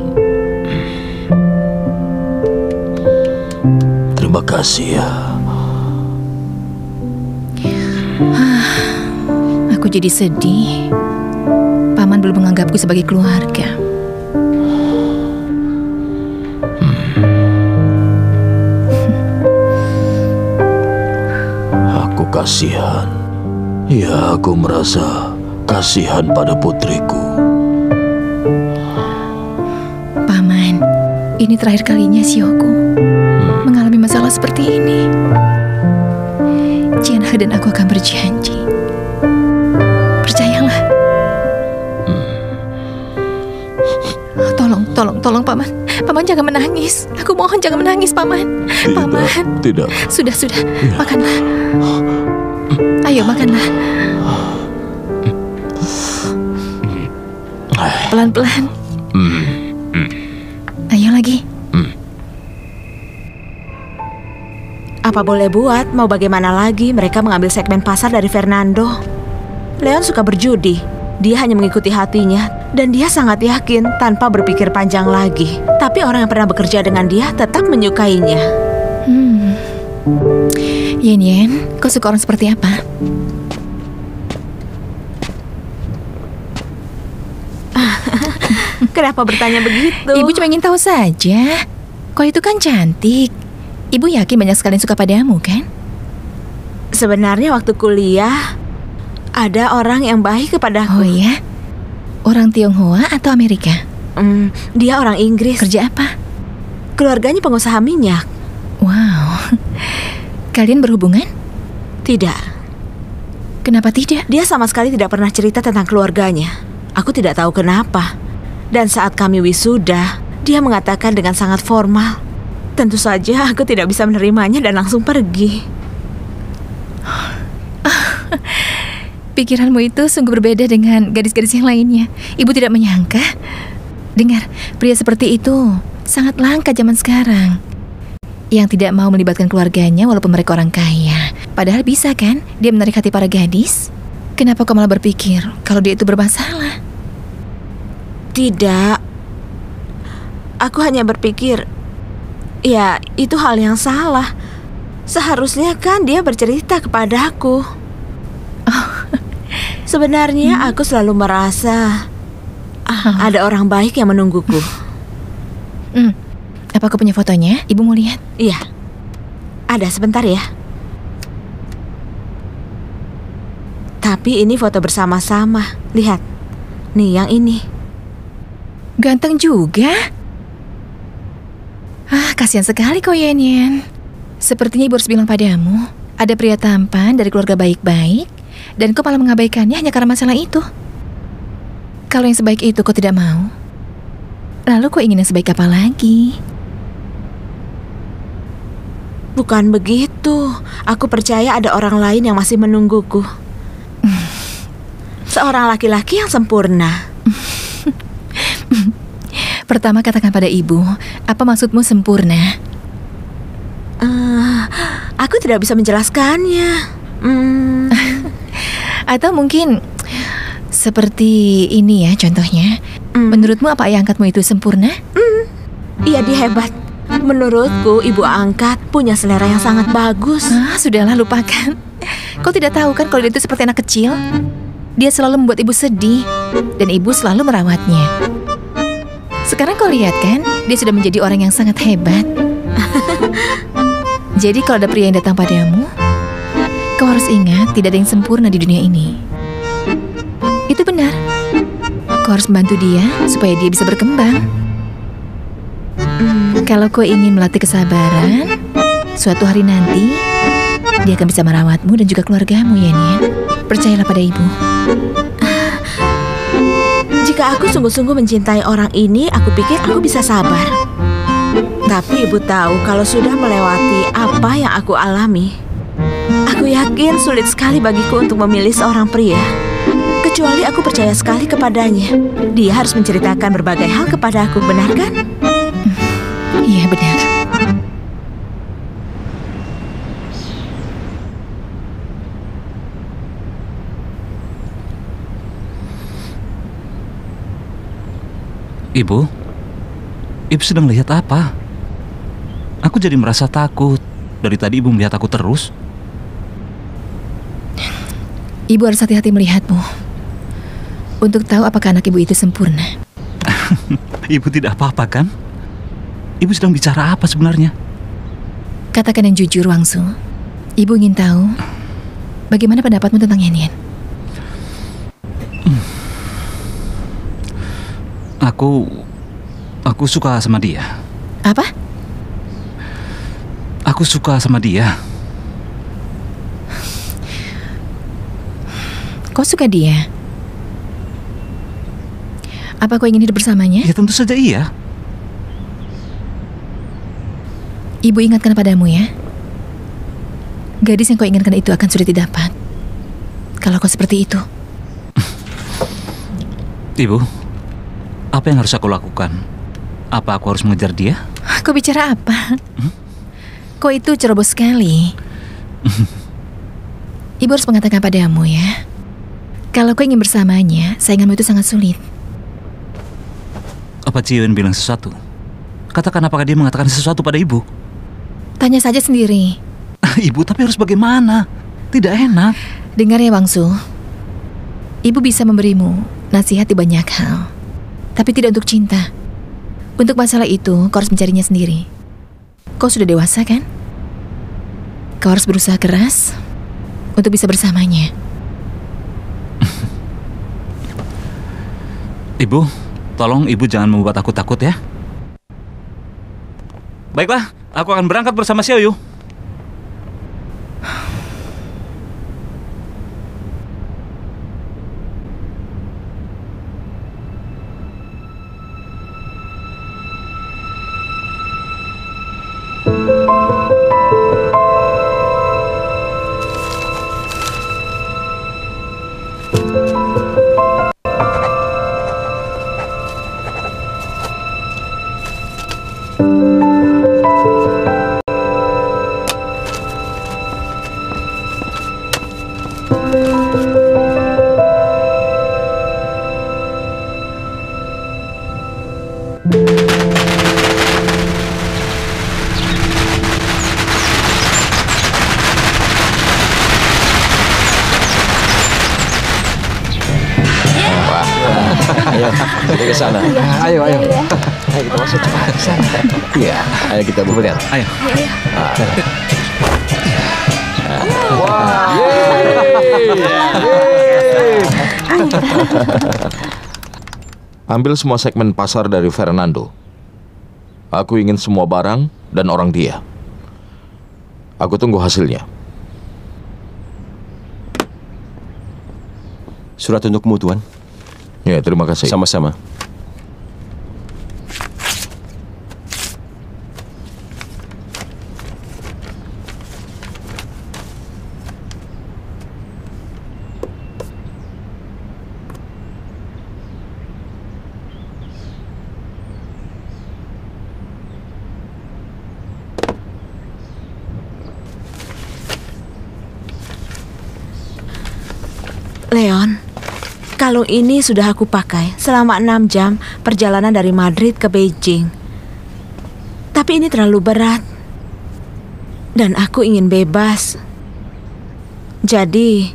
terima kasih ya. Aku jadi sedih. Paman belum menganggapku sebagai keluarga. Aku kasihan. Ya, aku merasa kasihan pada putriku. Paman, ini terakhir kalinya Yoko mengalami masalah seperti ini. Jianhe dan aku akan berjanji. Percayalah. Tolong Paman. Paman jangan menangis. Aku mohon jangan menangis, Paman. Paman. Tidak. Sudah. Makanlah. Ayo makanlah. Pelan-pelan. Ayo lagi. Apa boleh buat, mau bagaimana lagi, mereka mengambil segmen pasar dari Fernando. Leon suka berjudi. Dia hanya mengikuti hatinya, dan dia sangat yakin tanpa berpikir panjang lagi. Tapi orang yang pernah bekerja dengan dia tetap menyukainya. Yen, kau suka orang seperti apa? Kenapa bertanya begitu? Ibu cuma ingin tahu saja. Kau itu kan cantik. Ibu yakin banyak sekali yang suka padamu, kan? Sebenarnya waktu kuliah, ada orang yang baik kepadaku. Oh ya? Orang Tionghoa atau Amerika? Dia orang Inggris. Kerja apa? Keluarganya pengusaha minyak. Wow. Kalian berhubungan? Tidak. Kenapa tidak? Dia sama sekali tidak pernah cerita tentang keluarganya. Aku tidak tahu kenapa. Dan saat kami wisuda, dia mengatakan dengan sangat formal. Tentu saja aku tidak bisa menerimanya dan langsung pergi. Pikiranmu itu sungguh berbeda dengan gadis-gadis yang lainnya. Ibu tidak menyangka. Dengar, pria seperti itu sangat langka zaman sekarang. Yang tidak mau melibatkan keluarganya walaupun mereka orang kaya. Padahal bisa kan dia menarik hati para gadis? Kenapa kau malah berpikir kalau dia itu bermasalah? Tidak. Aku hanya berpikir, ya itu hal yang salah. Seharusnya kan dia bercerita kepadaku. Sebenarnya aku selalu merasa ada orang baik yang menungguku. Apa kau punya fotonya? Ibu mau lihat? Iya. Ada, sebentar ya. Tapi ini foto bersama-sama. Lihat. Nih yang ini. Ganteng juga. Kasihan sekali kau, Yan. Sepertinya ibu harus bilang padamu, ada pria tampan dari keluarga baik-baik dan kau malah mengabaikannya hanya karena masalah itu. Kalau yang sebaik itu kau tidak mau, lalu kau ingin yang sebaik apa lagi? Bukan begitu. Aku percaya ada orang lain yang masih menungguku. Seorang laki-laki yang sempurna. Pertama katakan pada ibu, apa maksudmu sempurna? Aku tidak bisa menjelaskannya. Atau mungkin seperti ini ya contohnya. Menurutmu apa ayah angkatmu itu sempurna? Iya, dia hebat. Menurutku ibu angkat punya selera yang sangat bagus. Sudahlah, lupakan. Kau tidak tahu kan kalau dia itu seperti anak kecil? Dia selalu membuat ibu sedih dan ibu selalu merawatnya. Sekarang kau lihat kan, dia sudah menjadi orang yang sangat hebat. Jadi kalau ada pria yang datang padamu, kau harus ingat tidak ada yang sempurna di dunia ini. Itu benar. Kau harus membantu dia supaya dia bisa berkembang. Kalau kau ingin melatih kesabaran, suatu hari nanti dia akan bisa merawatmu dan juga keluargamu, Yan. Percayalah pada ibu. Jika aku sungguh-sungguh mencintai orang ini, aku pikir aku bisa sabar. Tapi ibu tahu kalau sudah melewati apa yang aku alami, aku yakin sulit sekali bagiku untuk memilih seorang pria. Kecuali aku percaya sekali kepadanya. Dia harus menceritakan berbagai hal kepada aku, benar kan? Iya, benar. Ibu sedang lihat apa? Aku jadi merasa takut. Dari tadi ibu melihat aku terus. Ibu harus hati-hati melihatmu untuk tahu apakah anak ibu itu sempurna. Ibu tidak apa-apa kan? Ibu sedang bicara apa sebenarnya? Katakan yang jujur, Wangsu. Ibu ingin tahu bagaimana pendapatmu tentang Yan. Aku suka sama dia. Apa? Aku suka sama dia. Kau suka dia? Apa kau ingin hidup bersamanya? Ya tentu saja iya. Ibu ingatkan padamu ya, gadis yang kau inginkan itu akan sulit didapat kalau kau seperti itu. Ibu, apa yang harus aku lakukan? Apa aku harus mengejar dia? Kau bicara apa? Kau itu ceroboh sekali. Ibu harus mengatakan padamu ya, kalau kau ingin bersamanya, sainganmu itu sangat sulit. Apa Ciwen bilang sesuatu? Katakan apakah dia mengatakan sesuatu pada ibu? Tanya saja sendiri. Ibu, tapi harus bagaimana? Tidak enak. Dengar ya, Wangsu. Ibu bisa memberimu nasihat di banyak hal, tapi tidak untuk cinta. Untuk masalah itu, kau harus mencarinya sendiri. Kau sudah dewasa kan? Kau harus berusaha keras untuk bisa bersamanya. Ibu, tolong ibu jangan membuat aku takut ya. Baiklah, aku akan berangkat bersama Xiaoyu. Nanti ke sana. Ayo. Ayo kita masuk cepat ke sana. Iya. Ayo kita buka. Ayo. Wah. Ambil semua segmen pasar dari Fernando. Aku ingin semua barang dan orang dia. Aku tunggu hasilnya. Surat untukmu, Tuan. Ya, terima kasih. Sama-sama. Leon, kalung ini sudah aku pakai selama 6 jam perjalanan dari Madrid ke Beijing. Tapi ini terlalu berat. Dan aku ingin bebas. Jadi,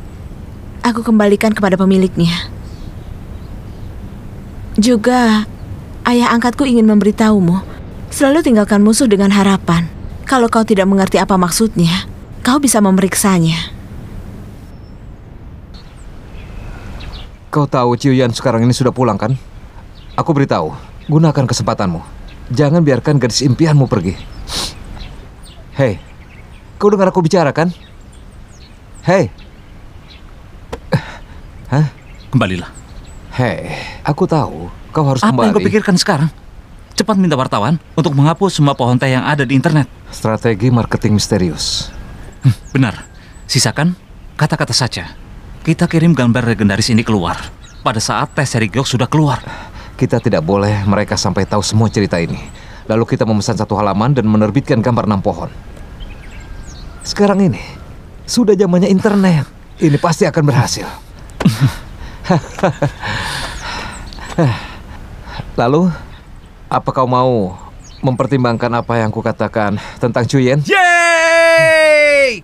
aku kembalikan kepada pemiliknya. Juga, ayah angkatku ingin memberitahumu, selalu tinggalkan musuh dengan harapan. Kalau kau tidak mengerti apa maksudnya, kau bisa memeriksanya. Kau tahu Ciuyan sekarang ini sudah pulang kan? Aku beritahu, gunakan kesempatanmu. Jangan biarkan gadis impianmu pergi. Hei, kau dengar aku bicara kan? Hei. Hah? Kembalilah. Hei, aku tahu kau harus Apa kembali. yang kau pikirkan sekarang? Cepat minta wartawan untuk menghapus semua pohon teh yang ada di internet. Strategi marketing misterius. Benar. Sisakan kata-kata saja. Kita kirim gambar legendaris ini keluar pada saat tes seri Georg sudah keluar. Kita tidak boleh mereka sampai tahu semua cerita ini. Lalu kita memesan 1 halaman dan menerbitkan gambar 6 pohon. Sekarang ini sudah zamannya internet. Ini pasti akan berhasil. Lalu, apa kau mau mempertimbangkan apa yang kukatakan tentang Ciuyan? Yeay!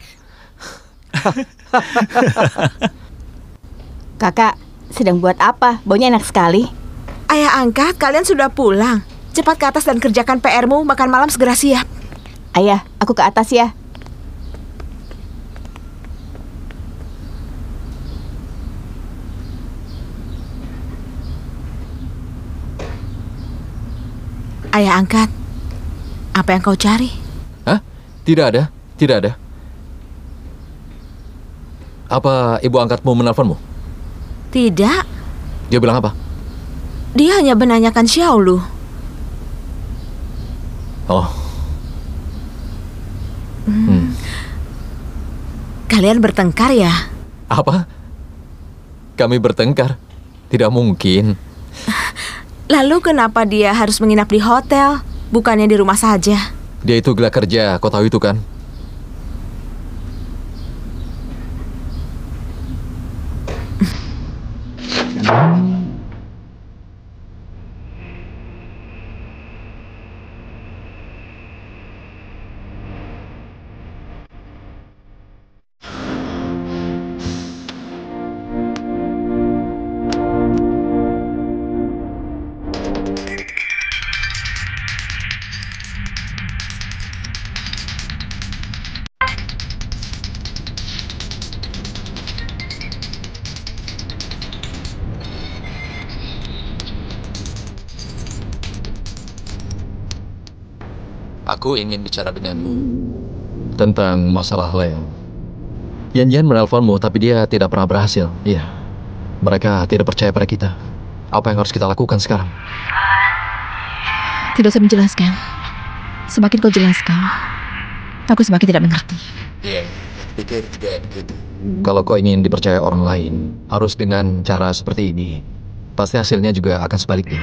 Kakak, sedang buat apa? Baunya enak sekali. Ayah angkat, kalian sudah pulang. Cepat ke atas dan kerjakan PR-mu, makan malam segera siap. Ayah, aku ke atas ya. Ayah angkat, apa yang kau cari? Hah? Tidak ada. Apa ibu angkatmu menelponmu? Tidak, Dia bilang apa? dia hanya menanyakan Xiaolu. Oh, Kalian bertengkar ya? apa? Kami bertengkar? Tidak mungkin. Lalu kenapa dia harus menginap di hotel, bukannya di rumah saja? Dia itu gila kerja, kau tahu itu kan? Aku ingin bicara denganmu tentang masalah Leo. Yan menelponmu, tapi dia tidak pernah berhasil. Iya, mereka tidak percaya pada kita. Apa yang harus kita lakukan sekarang? Tidak usah menjelaskan. Semakin kau jelaskan, aku semakin tidak mengerti. Pikir gitu. Kalau kau ingin dipercaya orang lain, harus dengan cara seperti ini. Pasti hasilnya juga akan sebaliknya.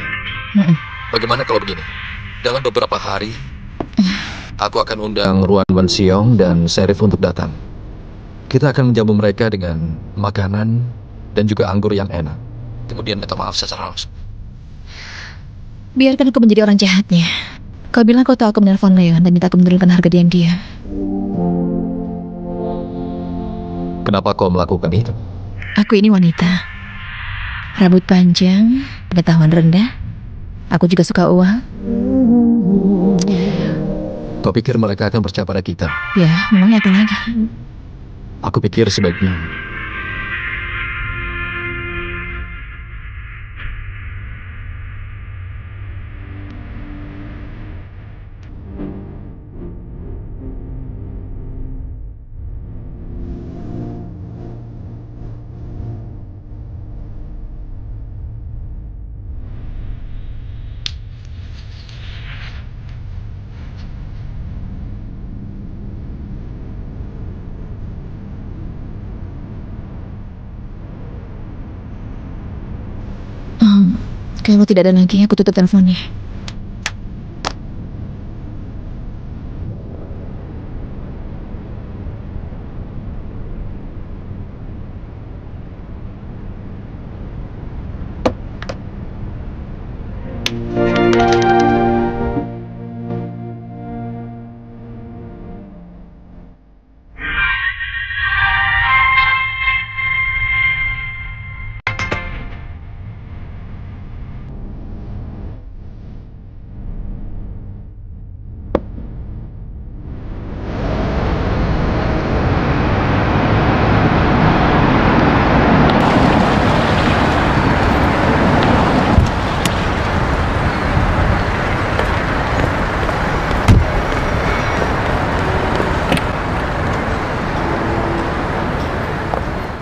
Bagaimana kalau begini? Dalam beberapa hari, aku akan undang Ruan Wan Xiong dan Sheriff untuk datang. Kita akan menjamu mereka dengan makanan dan juga anggur yang enak. Kemudian minta maaf secara langsung. Biarkan aku menjadi orang jahatnya. Kau bilang kau tahu aku menelpon Leon dan minta aku menurunkan harga diam-diam. Kenapa kau melakukan itu? Aku ini wanita. Rambut panjang, pengetahuan rendah, Aku juga suka uang. Kau pikir mereka akan percaya pada kita? Ya, memangnya apa lagi? Aku pikir sebaiknya Kalau tidak ada lagi, aku tutup teleponnya.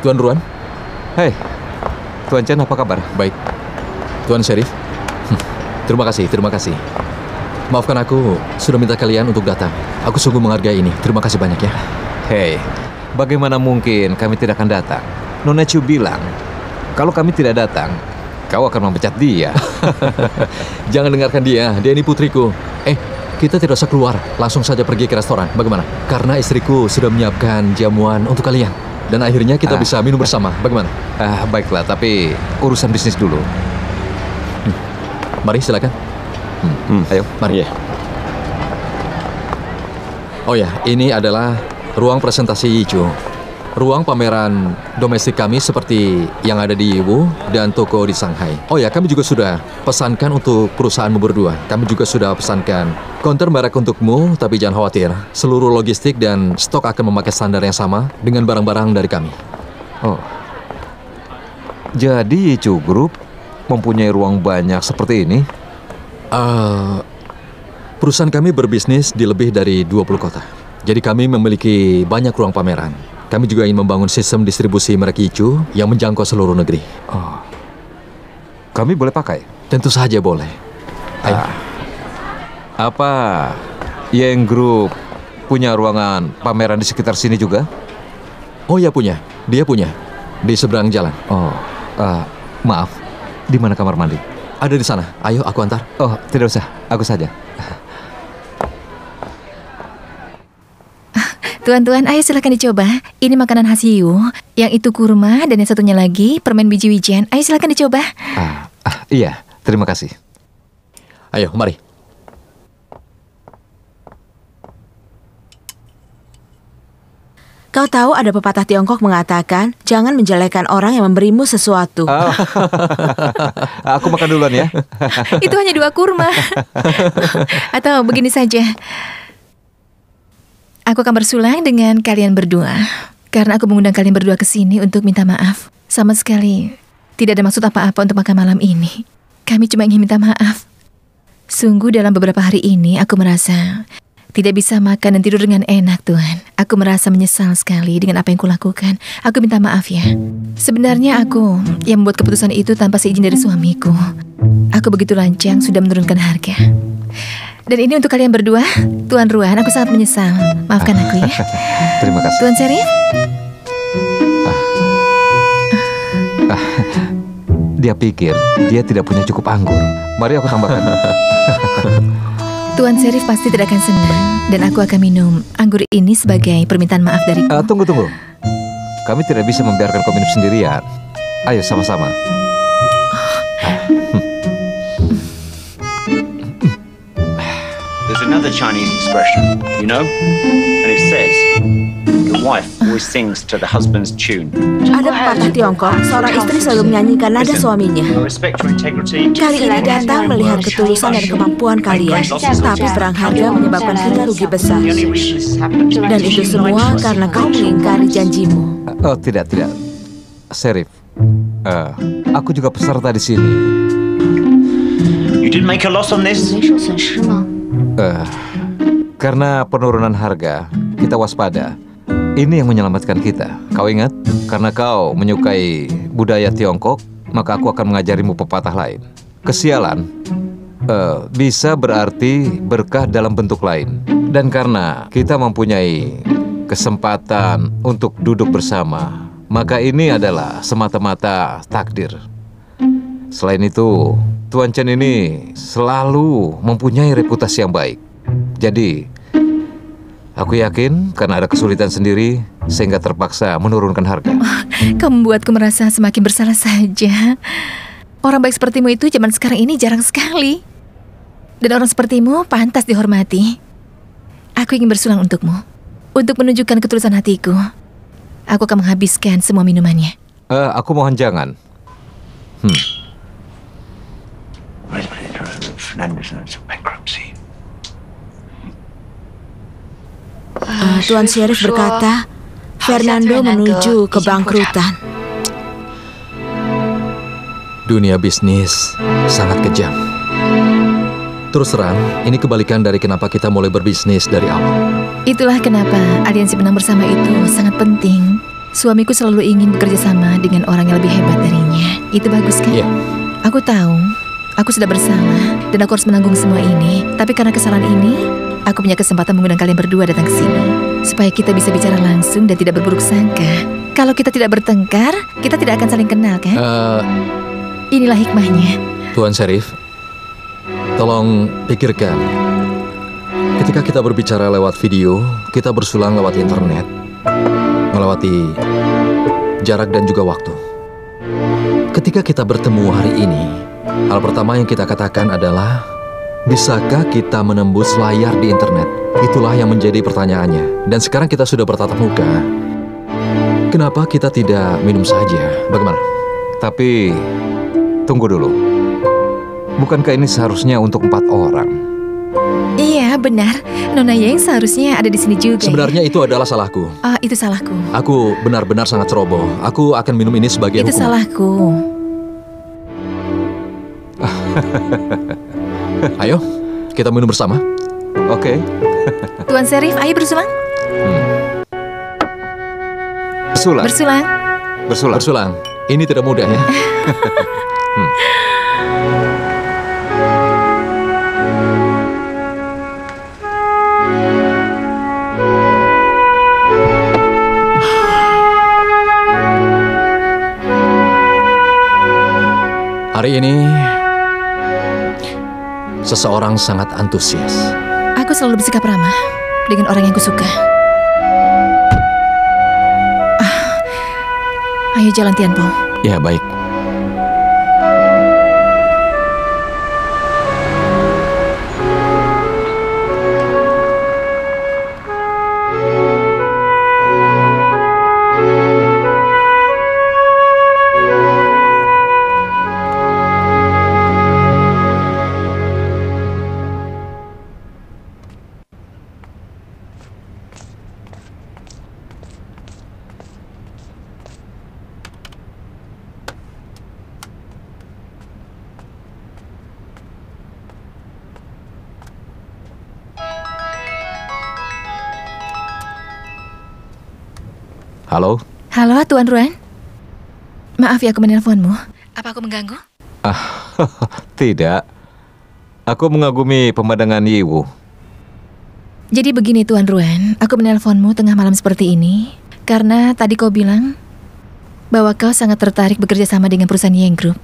Tuan Ruan? Hei, Tuan Chen apa kabar? Baik. Tuan Sheriff? Terima kasih. Maafkan aku sudah minta kalian untuk datang. Aku sungguh menghargai ini. Terima kasih banyak ya. Hei, bagaimana mungkin kami tidak akan datang? Nona Chu bilang, kalau kami tidak datang, kau akan memecat dia. Jangan dengarkan dia ini putriku. Kita tidak usah keluar. Langsung saja pergi ke restoran. Bagaimana? Karena istriku sudah menyiapkan jamuan untuk kalian. Dan akhirnya kita bisa minum bersama. Bagaimana? Baiklah, tapi urusan bisnis dulu. Mari, silakan. Ayo, mari. Oh ya, ini adalah ruang presentasi Yichu. Ruang pameran domestik kami seperti yang ada di Yiwu dan toko di Shanghai. Oh ya, kami juga sudah pesankan untuk perusahaanmu berdua. Kami juga sudah pesankan counter merek untukmu, tapi jangan khawatir. Seluruh logistik dan stok akan memakai standar yang sama dengan barang-barang dari kami. Oh, jadi Yichu Group mempunyai ruang banyak seperti ini? Perusahaan kami berbisnis di lebih dari 20 kota. Jadi kami memiliki banyak ruang pameran. Kami juga ingin membangun sistem distribusi merek Yichu yang menjangkau seluruh negeri. Oh, kami boleh pakai? Tentu saja boleh. Ayo. Apa Yang Group punya ruangan pameran di sekitar sini juga? Oh ya, punya. Dia punya. Di seberang jalan. Oh, maaf. Di mana kamar mandi? Ada di sana. Ayo, aku antar. Oh, tidak usah. Aku saja. Tuan-tuan, ayo silakan dicoba. Ini makanan khas Yiwu. Yang itu kurma dan yang satunya lagi permen biji wijen. Ayo silakan dicoba. Iya, terima kasih. Ayo, mari. Kau tahu ada pepatah Tiongkok mengatakan, jangan menjelekkan orang yang memberimu sesuatu. Aku makan duluan ya. Itu hanya 2 kurma. Atau begini saja. Aku akan bersulang dengan kalian berdua. Karena aku mengundang kalian berdua ke sini untuk minta maaf. Sama sekali tidak ada maksud apa-apa untuk makan malam ini. Kami cuma ingin minta maaf. Sungguh dalam beberapa hari ini aku merasa tidak bisa makan dan tidur dengan enak, Tuhan. Aku merasa menyesal sekali dengan apa yang kulakukan. Aku minta maaf ya. Sebenarnya aku yang membuat keputusan itu tanpa seizin dari suamiku. Aku begitu lancang sudah menurunkan harga. Dan ini untuk kalian berdua, Tuan Ruan, aku sangat menyesal. Maafkan aku ya. Terima kasih. Tuan Sheriff? Dia pikir dia tidak punya cukup anggur. Mari aku tambahkan. Tuan Sheriff pasti tidak akan senang. Dan aku akan minum anggur ini sebagai permintaan maaf dariku. Tunggu. Kami tidak bisa membiarkan kau minum sendirian. Ayo sama-sama. There's another Chinese expression, you know? And it says, the wife always sings to the husband's tune. Ada pepatah Tiongkok, seorang istri selalu menyanyikan nada suaminya. I respect your integrity. Kali ini datang melihat ketulusan dan kemampuan kalian, tapi perang harga menyebabkan kita rugi besar. The only reason this happened Dan itu semua karena kau mengingkari janjimu. Oh, tidak. Sheriff, aku juga peserta di sini. You didn't make a loss on this? Karena penurunan harga, kita waspada. Ini yang menyelamatkan kita. Kau ingat? Karena kau menyukai budaya Tiongkok, maka aku akan mengajarimu pepatah lain. Kesialan bisa berarti berkah dalam bentuk lain. Dan karena kita mempunyai kesempatan untuk duduk bersama, maka ini adalah semata-mata takdir. Selain itu, Tuan Chen ini selalu mempunyai reputasi yang baik. Jadi, aku yakin karena ada kesulitan sendiri, sehingga terpaksa menurunkan harga. Kau membuatku merasa semakin bersalah saja. Orang baik sepertimu itu zaman sekarang ini jarang sekali. Dan orang sepertimu pantas dihormati. Aku ingin bersulang untukmu. Untuk menunjukkan ketulusan hatiku, aku akan menghabiskan semua minumannya. Aku mohon jangan. Tuan Sheriff berkata, Fernando menuju kebangkrutan. Dunia bisnis sangat kejam. Terus terang, ini kebalikan dari kenapa kita mulai berbisnis dari awal. Itulah kenapa aliansi menang bersama itu sangat penting. Suamiku selalu ingin bekerja sama dengan orang yang lebih hebat darinya. Itu bagus kan? Iya. Aku tahu, aku sudah bersalah dan aku harus menanggung semua ini. Tapi karena kesalahan ini, aku punya kesempatan mengundang kalian berdua datang ke sini supaya kita bisa bicara langsung dan tidak berburuk sangka. Kalau kita tidak bertengkar, kita tidak akan saling kenal, kan? Inilah hikmahnya. Tuan Sheriff, tolong pikirkan. Ketika kita berbicara lewat video, kita bersulang lewat internet, melewati jarak dan juga waktu. Ketika kita bertemu hari ini, hal pertama yang kita katakan adalah, bisakah kita menembus layar di internet? Itulah yang menjadi pertanyaannya. Dan sekarang kita sudah bertatap muka. Kenapa kita tidak minum saja? Bagaimana? Tapi, tunggu dulu. Bukankah ini seharusnya untuk 4 orang? Iya, benar. Nona Yang seharusnya ada di sini juga. Sebenarnya itu adalah salahku. Itu salahku. Aku benar-benar sangat ceroboh. Aku akan minum ini sebagai Itu hukuman. salahku. Ayo, kita minum bersama. Oke. Tuan Sheriff, ayo bersulang. Bersulang. Bersulang. Bersulang. Bersulang. Ini tidak mudah ya. Hari ini, seseorang sangat antusias. Aku selalu bersikap ramah dengan orang yang kusuka. Ayo jalan, Tianpo. Ya, baik. Halo? Halo, Tuan Ruan. Maaf ya aku menelponmu. Apa aku mengganggu? Tidak. Aku mengagumi pemandangan Yiwu. Jadi begini, Tuan Ruan. Aku menelponmu tengah malam seperti ini karena tadi kau bilang bahwa kau sangat tertarik bekerja sama dengan perusahaan Yang Group.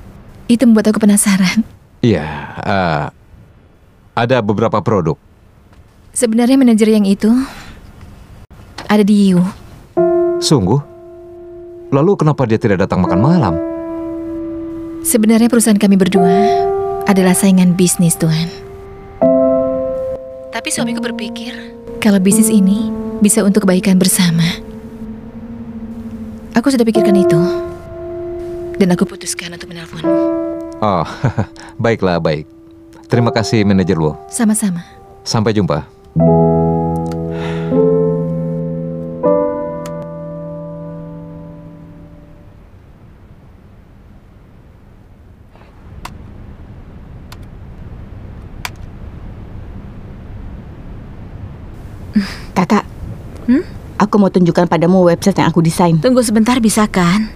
Itu membuat aku penasaran. Iya, ada beberapa produk. Sebenarnya manajer yang itu ada di Yiwu. Sungguh? Lalu kenapa dia tidak datang makan malam? Sebenarnya perusahaan kami berdua adalah saingan bisnis, Tuan. Tapi suamiku berpikir kalau bisnis ini bisa untuk kebaikan bersama. Aku sudah pikirkan itu. Dan aku putuskan untuk menelponmu. Oh, baiklah, baik. Terima kasih, manajer Luo. Sama-sama. Sampai jumpa. Kakak, aku mau tunjukkan padamu website yang aku desain. Tunggu sebentar, bisa kan?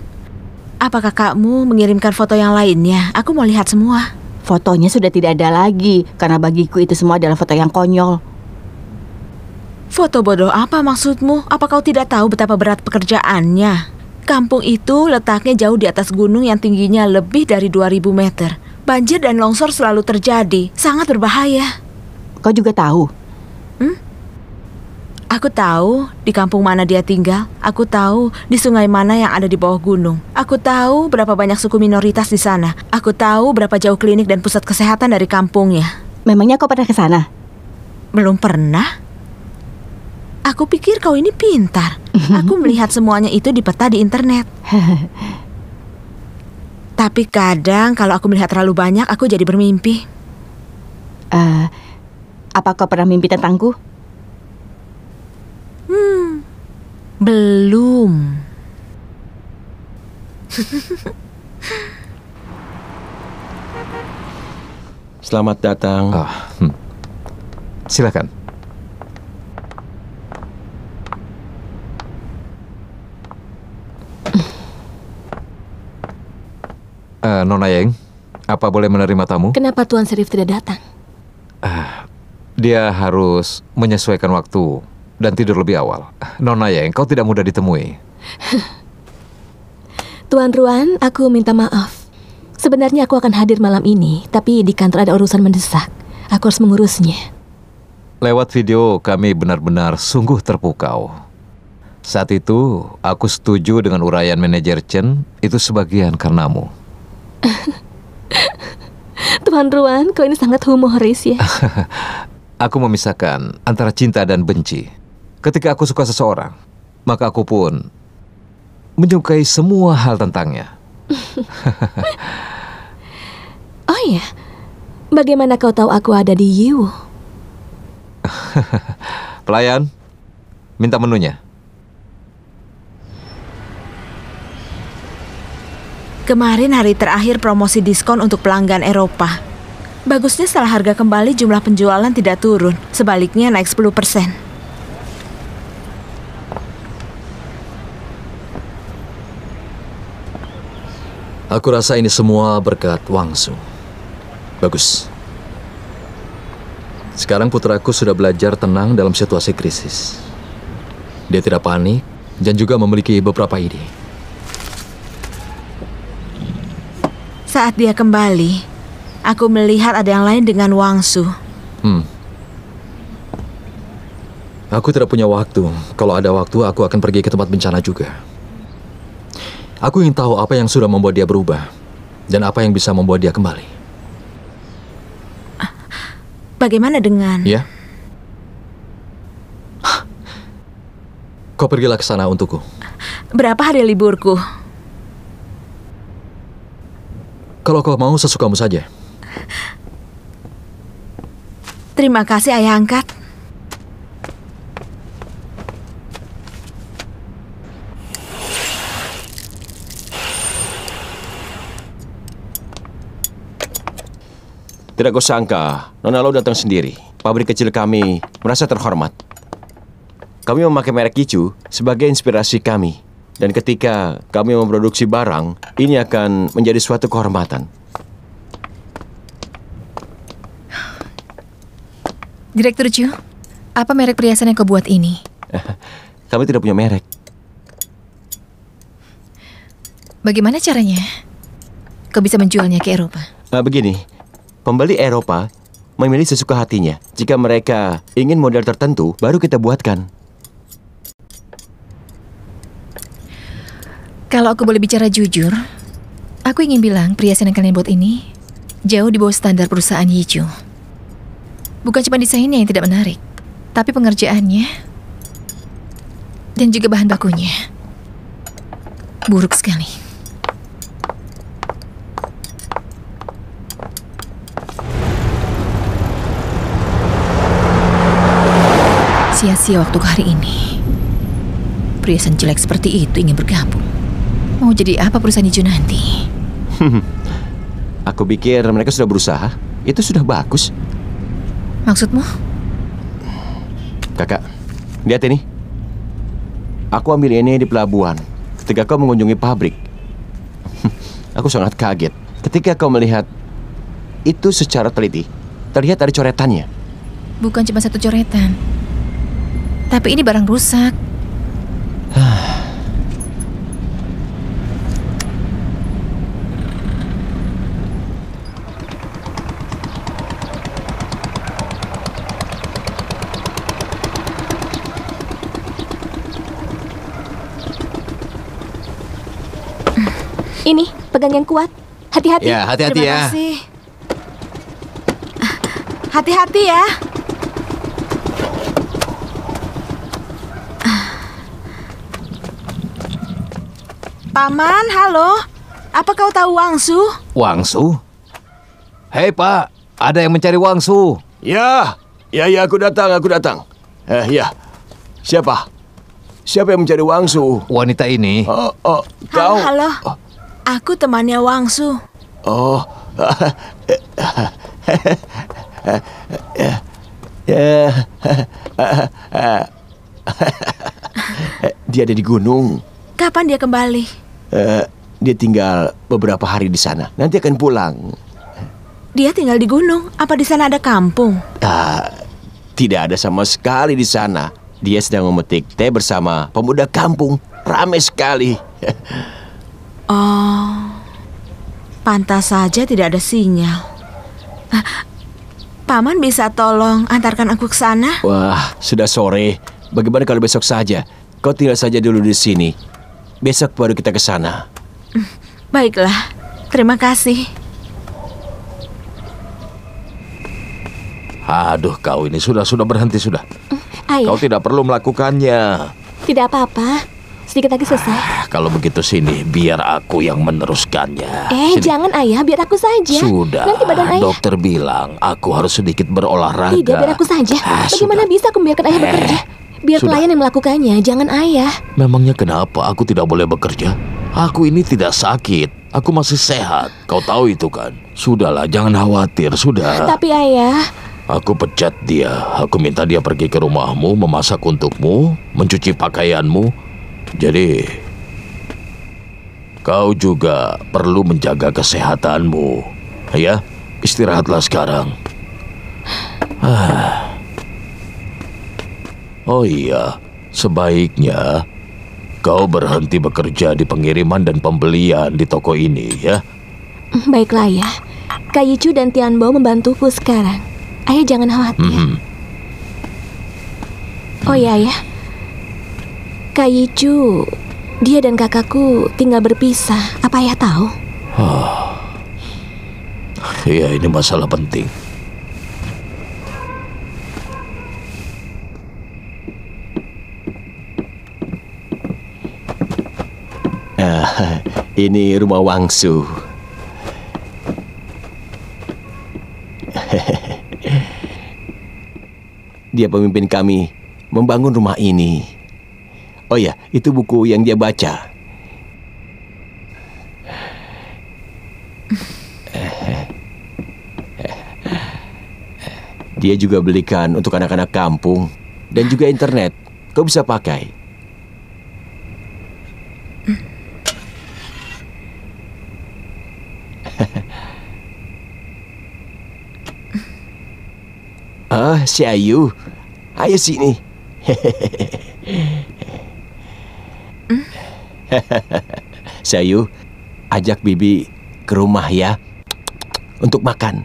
Apa kakakmu mengirimkan foto yang lainnya? Aku mau lihat semua. Fotonya sudah tidak ada lagi, karena bagiku itu semua adalah foto yang konyol. Foto bodoh apa maksudmu? Apa kau tidak tahu betapa berat pekerjaannya? Kampung itu letaknya jauh di atas gunung yang tingginya lebih dari 2000 meter. Banjir dan longsor selalu terjadi, sangat berbahaya. Kau juga tahu? Aku tahu di kampung mana dia tinggal. Aku tahu di sungai mana yang ada di bawah gunung. Aku tahu berapa banyak suku minoritas di sana. Aku tahu berapa jauh klinik dan pusat kesehatan dari kampungnya. Memangnya kau pernah ke sana? Belum pernah. Aku pikir kau ini pintar. Aku melihat semuanya itu di peta di internet. Tapi kadang kalau aku melihat terlalu banyak, aku jadi bermimpi. Apa kau pernah mimpi tentangku? Belum. Selamat datang. Silakan. Nona Yeng, apa boleh menerima tamu? Kenapa Tuan Serif tidak datang? Dia harus menyesuaikan waktu dan tidur lebih awal. Nona Yeng, kau tidak mudah ditemui. Tuan Ruan, aku minta maaf. Sebenarnya aku akan hadir malam ini, tapi di kantor ada urusan mendesak. Aku harus mengurusnya. Lewat video kami benar-benar sungguh terpukau. Saat itu, aku setuju dengan uraian manajer Chen, itu sebagian karenamu. Tuan Ruan, kau ini sangat humoris ya. Aku memisahkan antara cinta dan benci. Ketika aku suka seseorang, maka aku pun menyukai semua hal tentangnya. Oh iya, bagaimana kau tahu aku ada di Yiwu? Pelayan, minta menunya. Kemarin hari terakhir promosi diskon untuk pelanggan Eropa. Bagusnya setelah harga kembali jumlah penjualan tidak turun. Sebaliknya naik 10%. Aku rasa ini semua berkat Wang Su. Bagus. Sekarang putraku sudah belajar tenang dalam situasi krisis. Dia tidak panik dan juga memiliki beberapa ide. Saat dia kembali, aku melihat ada yang lain dengan Wang Su. Aku tidak punya waktu. Kalau ada waktu, aku akan pergi ke tempat bencana juga. Aku ingin tahu apa yang sudah membuat dia berubah dan apa yang bisa membuat dia kembali. Bagaimana dengan... Ya? Kau pergilah ke sana untukku. Berapa hari liburku? Kalau kau mau, sesukamu saja. Terima kasih, Ayah Angkat. Tidak kau sangka, Nona Lo datang sendiri. Pabrik kecil kami merasa terhormat. Kami memakai merek Yichu sebagai inspirasi kami. Dan ketika kami memproduksi barang, ini akan menjadi suatu kehormatan. Direktur Chu, apa merek perhiasan yang kau buat ini? Kami tidak punya merek. Bagaimana caranya kau bisa menjualnya ke Eropa? Begini, pembeli Eropa memilih sesuka hatinya. Jika mereka ingin model tertentu, baru kita buatkan. Kalau aku boleh bicara jujur, aku ingin bilang perhiasan yang kalian buat ini jauh di bawah standar perusahaan Yichu. Bukan cuma desainnya yang tidak menarik, tapi pengerjaannya dan juga bahan bakunya buruk sekali. Sia-sia waktuku hari ini. Perhiasan jelek seperti itu ingin bergabung. Mau jadi apa perusahaan hijau nanti? Aku pikir mereka sudah berusaha. Itu sudah bagus. Maksudmu? Kakak, lihat ini. Aku ambil ini di pelabuhan ketika kau mengunjungi pabrik. Aku sangat kaget ketika kau melihat itu secara teliti. Terlihat ada coretannya. Bukan cuma satu coretan, tapi ini barang rusak. Ini, pegang yang kuat. Hati-hati. Ya, hati-hati ya. Terima kasih. Hati-hati ya. Paman, halo. Apa kau tahu Wangsu? Wangsu? Hei Pak, ada yang mencari Wangsu. Ya, aku datang. Ya. Siapa yang mencari Wangsu? Wanita ini. Kau? Halo. Aku temannya Wangsu. Oh. Dia ada di gunung. Kapan dia kembali? Dia tinggal beberapa hari di sana. Nanti akan pulang. Dia tinggal di gunung. Apa di sana ada kampung? Tidak ada sama sekali di sana. Dia sedang memetik teh bersama pemuda kampung. Ramai sekali. Oh, pantas saja tidak ada sinyal. Paman bisa tolong antarkan aku ke sana? Wah, sudah sore. Bagaimana kalau besok saja? Kau tinggal saja dulu di sini. Besok baru kita ke sana. Baiklah, terima kasih. Aduh, kau ini sudah berhenti sudah. Ayah, Kau tidak perlu melakukannya. tidak apa-apa. Sedikit lagi selesai. Kalau begitu sini, biar aku yang meneruskannya. Sini. Jangan ayah, biar aku saja. Sudah, Nanti badan ayah. dokter bilang aku harus sedikit berolahraga. Tidak, biar aku saja. Bagaimana bisa aku membiarkan ayah bekerja? Biar Sudah. pelayan yang melakukannya, jangan ayah. Memangnya kenapa aku tidak boleh bekerja? Aku ini tidak sakit. Aku masih sehat. Kau tahu itu kan? Sudahlah, jangan khawatir. Sudah. Tapi ayah, Aku pecat dia. Aku minta dia pergi ke rumahmu, memasak untukmu, mencuci pakaianmu. Jadi, kau juga perlu menjaga kesehatanmu. Ya, istirahatlah sekarang. Oh iya, sebaiknya kau berhenti bekerja di pengiriman dan pembelian di toko ini, ya. baiklah ayah. Kak Yicu dan Tian Bo membantuku sekarang. Ayah jangan khawatir. Oh ya ayah, Kak Yicu, dia dan kakakku tinggal berpisah. Apa ayah tahu? Ya, ini masalah penting. Ini rumah Wangsu. Dia pemimpin kami membangun rumah ini. Oh ya, itu buku yang dia baca. Dia juga belikan untuk anak-anak kampung dan juga internet. Kau bisa pakai. Si Ayu. Ayo sini. Si Ayu, ajak Bibi ke rumah ya. Untuk makan.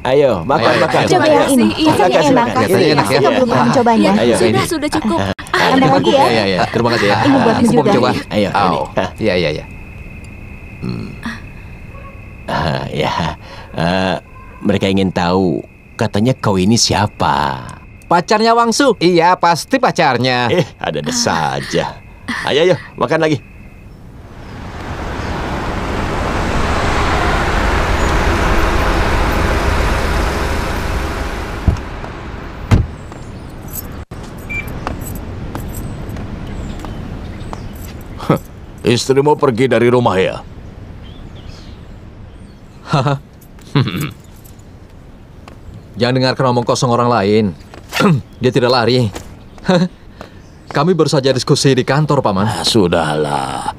Ayo, makan. Coba yang ini, rasanya enak. Kelihatannya enak ya. Saya belum pernah mencobanya. Ayo, ini. Sudah cukup. Tambah lagi ya. Ya. Terima kasih ya. Ini buatmu Aku mau juga. coba. Ayo, ini. Iya. Ya, mereka ingin tahu katanya kau ini siapa? Pacarnya Wangsu. Iya, pasti pacarnya. Ada saja. Ayo, makan lagi. Istrimu pergi dari rumah ya? Haha. Jangan dengarkan omong kosong orang lain. Dia tidak lari. Kami baru saja diskusi di kantor, Paman. Sudahlah.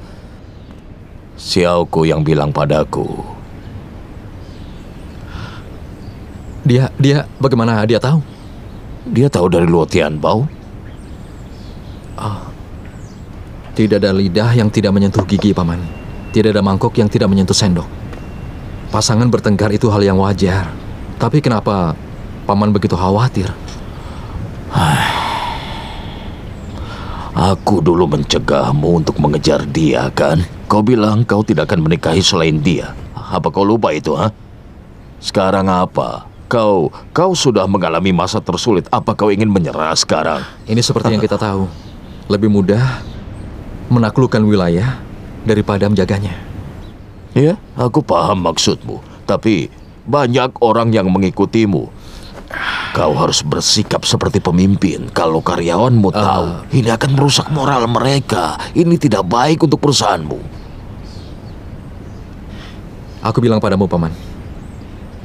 Xiaoku yang bilang padaku. Dia bagaimana dia tahu? Dia tahu dari Luo Tianbao. Tidak ada lidah yang tidak menyentuh gigi, Paman. Tidak ada mangkok yang tidak menyentuh sendok. Pasangan bertengkar itu hal yang wajar. Tapi kenapa Paman begitu khawatir? Aku dulu mencegahmu untuk mengejar dia, kan? Kau bilang kau tidak akan menikahi selain dia. Apa kau lupa itu, ha? Sekarang apa? Kau sudah mengalami masa tersulit. Apa kau ingin menyerah sekarang? Ini seperti yang kita tahu. Lebih mudah menaklukkan wilayah daripada menjaganya. Ya, aku paham maksudmu. Tapi banyak orang yang mengikutimu. Kau harus bersikap seperti pemimpin. Kalau karyawanmu tahu, ini akan merusak moral mereka. Ini tidak baik untuk perusahaanmu. Aku bilang padamu, Paman.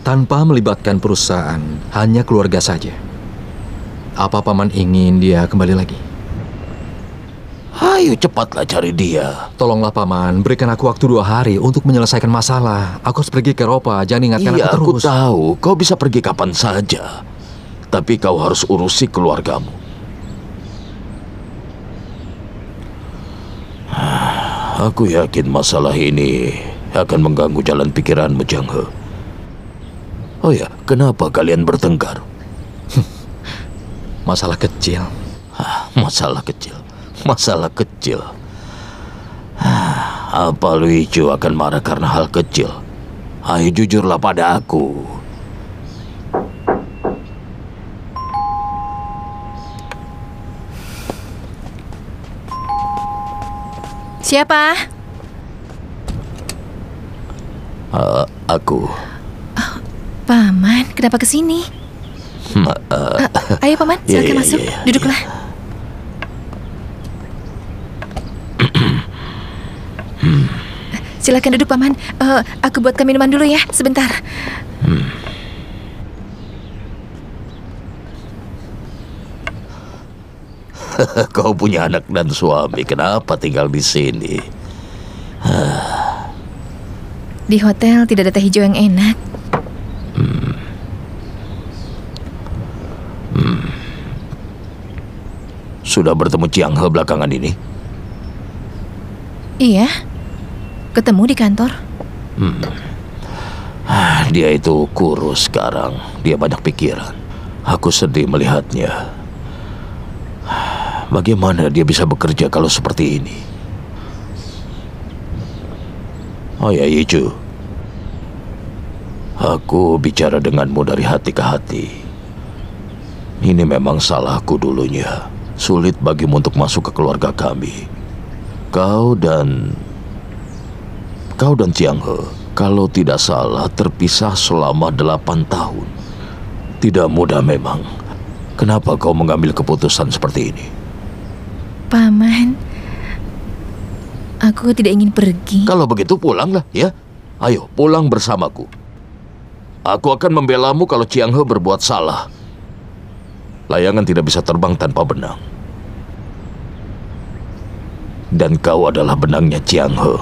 Tanpa melibatkan perusahaan, hanya keluarga saja. Apa Paman ingin dia kembali lagi? Ayo cepatlah cari dia. Tolonglah Paman, berikan aku waktu 2 hari untuk menyelesaikan masalah. Aku harus pergi ke Eropa, jangan ingatkan aku terus. Iya, aku tahu. Kau bisa pergi kapan saja. Tapi kau harus urusi keluargamu. Aku yakin masalah ini akan mengganggu jalan pikiranmu, Jiang He. Oh ya, kenapa kalian bertengkar? Masalah kecil. Masalah kecil. Masalah kecil. Apa Lui Chu akan marah karena hal kecil? Ayo jujurlah pada aku. Siapa? Aku. Paman, kenapa kesini? Ayo Paman, silakan masuk. Duduklah. Silakan duduk Paman. Aku buatkan minuman dulu ya, sebentar. Kau punya anak dan suami, kenapa tinggal di sini? Di hotel tidak ada teh hijau yang enak. Sudah bertemu Jiang He belakangan ini? Iya, ketemu di kantor. Dia itu kurus sekarang. Dia banyak pikiran. Aku sedih melihatnya. Bagaimana dia bisa bekerja kalau seperti ini? Oh ya, Yichu. Aku bicara denganmu dari hati ke hati. Ini memang salahku dulunya. Sulit bagimu untuk masuk ke keluarga kami. Kau dan Jiang He, kalau tidak salah terpisah selama 8 tahun. Tidak mudah memang. Kenapa kau mengambil keputusan seperti ini? Paman, aku tidak ingin pergi. Kalau begitu pulanglah ya. Ayo pulang bersamaku. Aku akan membelamu kalau Jiang He berbuat salah. Layangan tidak bisa terbang tanpa benang. Dan kau adalah benangnya Jiang He.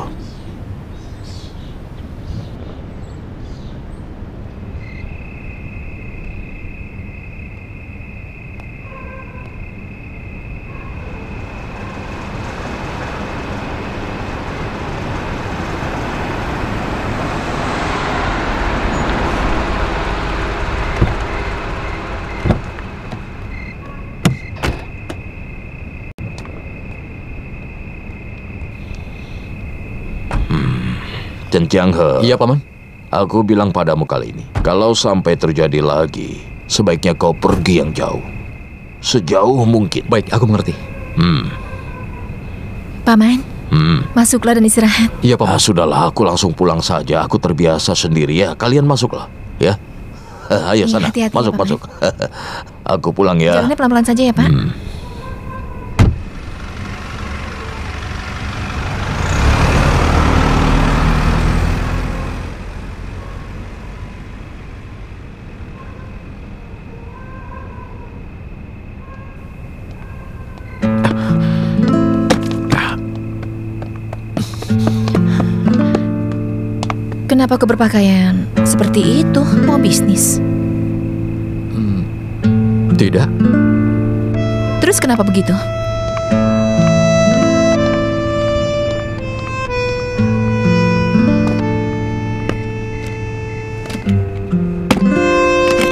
Chen Jiang He. Iya, Paman. Aku bilang padamu kali ini, kalau sampai terjadi lagi, sebaiknya kau pergi yang jauh. Sejauh mungkin. Baik, aku mengerti. Paman, masuklah dan istirahat. Iya, Paman. Sudahlah, aku langsung pulang saja. Aku terbiasa sendiri ya. Kalian masuklah, ya. Ayo sana, hati-hati ya, masuk, Paman. masuk. Aku pulang ya. Jalannya pelan-pelan saja ya, Pak. Kenapa kau berpakaian seperti itu? Mau bisnis? Tidak. Terus kenapa begitu?